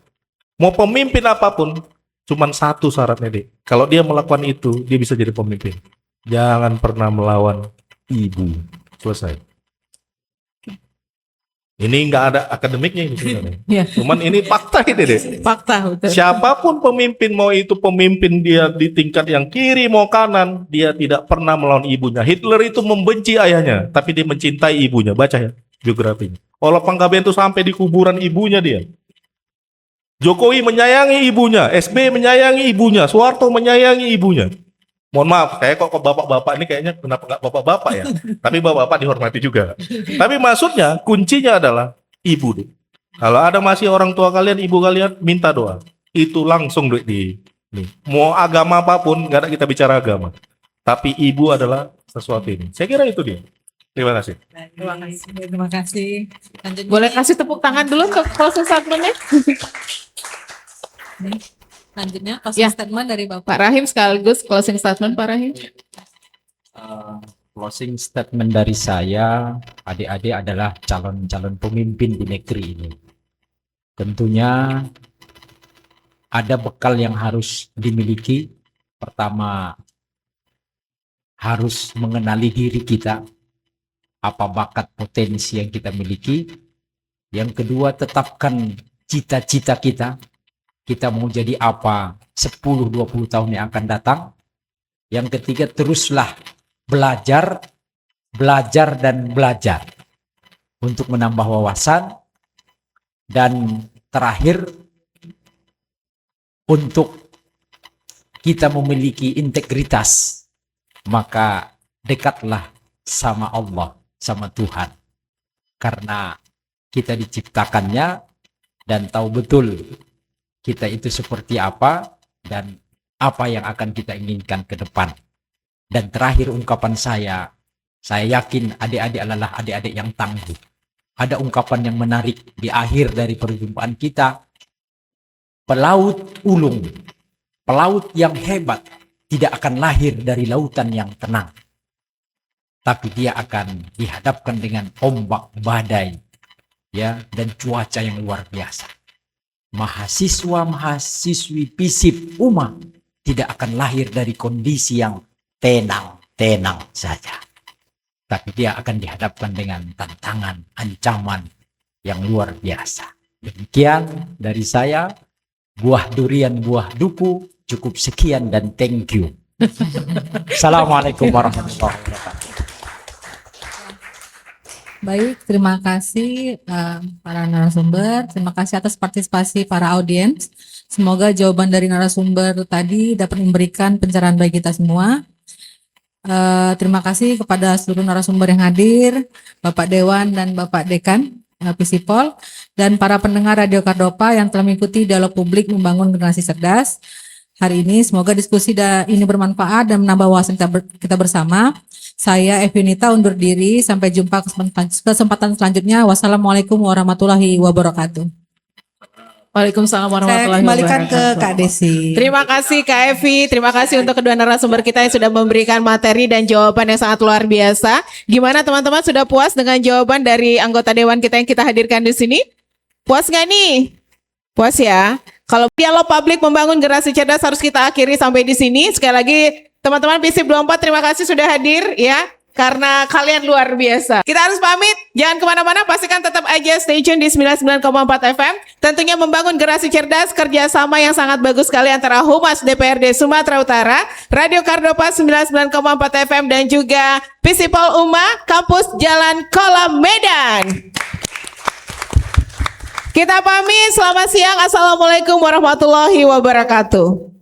Mau pemimpin apapun, cuman satu syaratnya deh. Kalau dia melakukan itu, dia bisa jadi pemimpin. Jangan pernah melawan ibu. Selesai. Ini nggak ada akademiknya ini sebenarnya. Ya. Cuman ini fakta ini deh. Fakta betul. Siapapun pemimpin, mau itu pemimpin dia di tingkat yang kiri mau kanan, dia tidak pernah melawan ibunya. Hitler itu membenci ayahnya, tapi dia mencintai ibunya. Baca ya biografinya. Olo Panggabean itu sampai di kuburan ibunya dia. Jokowi menyayangi ibunya, SBY menyayangi ibunya, Soeharto menyayangi ibunya. Mohon maaf, kayak kok bapak-bapak ini kayaknya kenapa nggak bapak-bapak ya? Tapi bapak-bapak dihormati juga. Tapi maksudnya kuncinya adalah ibu deh. Kalau ada masih orang tua kalian, ibu kalian, minta doa. Itu langsung di nih. Mau agama apapun, nggak ada kita bicara agama. Tapi ibu adalah sesuatu ini. Saya kira itu dia. Terima kasih. Terima kasih. Lanjutnya. Boleh kasih tepuk tangan dulu untuk closing statement-nya? Selanjutnya closing statement dari Bapak. Pak Rahim sekaligus closing statement Pak Rahim. Closing statement dari saya, adik-adik adalah calon-calon pemimpin di negeri ini. Tentunya ada bekal yang harus dimiliki. Pertama, harus mengenali diri kita, apa bakat potensi yang kita miliki. Yang kedua, tetapkan cita-cita kita. Kita mau jadi apa 10-20 tahun yang akan datang. Yang ketiga, teruslah belajar dan belajar untuk menambah wawasan. Dan terakhir, untuk kita memiliki integritas, maka dekatlah sama Allah, sama Tuhan. Karena kita diciptakannya dan tahu betul kita itu seperti apa dan apa yang akan kita inginkan ke depan. Dan terakhir ungkapan saya yakin adik-adik adalah adik-adik yang tangguh. Ada ungkapan yang menarik di akhir dari perjumpaan kita. Pelaut ulung, pelaut yang hebat tidak akan lahir dari lautan yang tenang. Tapi dia akan dihadapkan dengan ombak badai, ya, dan cuaca yang luar biasa. Mahasiswa-mahasiswi FISIP UMA tidak akan lahir dari kondisi yang tenang saja. Tapi dia akan dihadapkan dengan tantangan, ancaman yang luar biasa. Demikian dari saya, buah durian, buah duku, cukup sekian dan thank you. Assalamualaikum warahmatullahi wabarakatuh. Baik, terima kasih para narasumber. Terima kasih atas partisipasi para audiens. Semoga jawaban dari narasumber tadi dapat memberikan pencerahan bagi kita semua. Terima kasih kepada seluruh narasumber yang hadir, Bapak Dewan dan Bapak Dekan Visipol, dan para pendengar Radio Kardopa yang telah mengikuti dialog publik membangun generasi cerdas. Hari ini semoga diskusi ini bermanfaat dan menambah wawasan kita bersama. Saya Evinita undur diri, sampai jumpa kesempatan selanjutnya. Wassalamualaikum warahmatullahi wabarakatuh. Waalaikumsalam warahmatullahi wabarakatuh. Saya kembalikan ke Kak Desi. Terima kasih Kak Evi, terima kasih untuk kedua narasumber kita yang sudah memberikan materi dan jawaban yang sangat luar biasa. Gimana teman-teman, sudah puas dengan jawaban dari anggota dewan kita yang kita hadirkan di sini? Puas nggak nih? Puas ya. Kalau dialog publik membangun generasi cerdas harus kita akhiri sampai di sini. Sekali lagi teman-teman Visip 24 terima kasih sudah hadir ya. Karena kalian luar biasa. Kita harus pamit. Jangan kemana-mana. Pastikan tetap aja stay tune di 99,4 FM. Tentunya membangun generasi cerdas. Kerjasama yang sangat bagus sekali antara Humas DPRD Sumatera Utara, Radio Kardopa 99,4 FM dan juga Visipol UMA Kampus Jalan Kolam Medan. Kita pamit. Selamat siang. Assalamualaikum warahmatullahi wabarakatuh.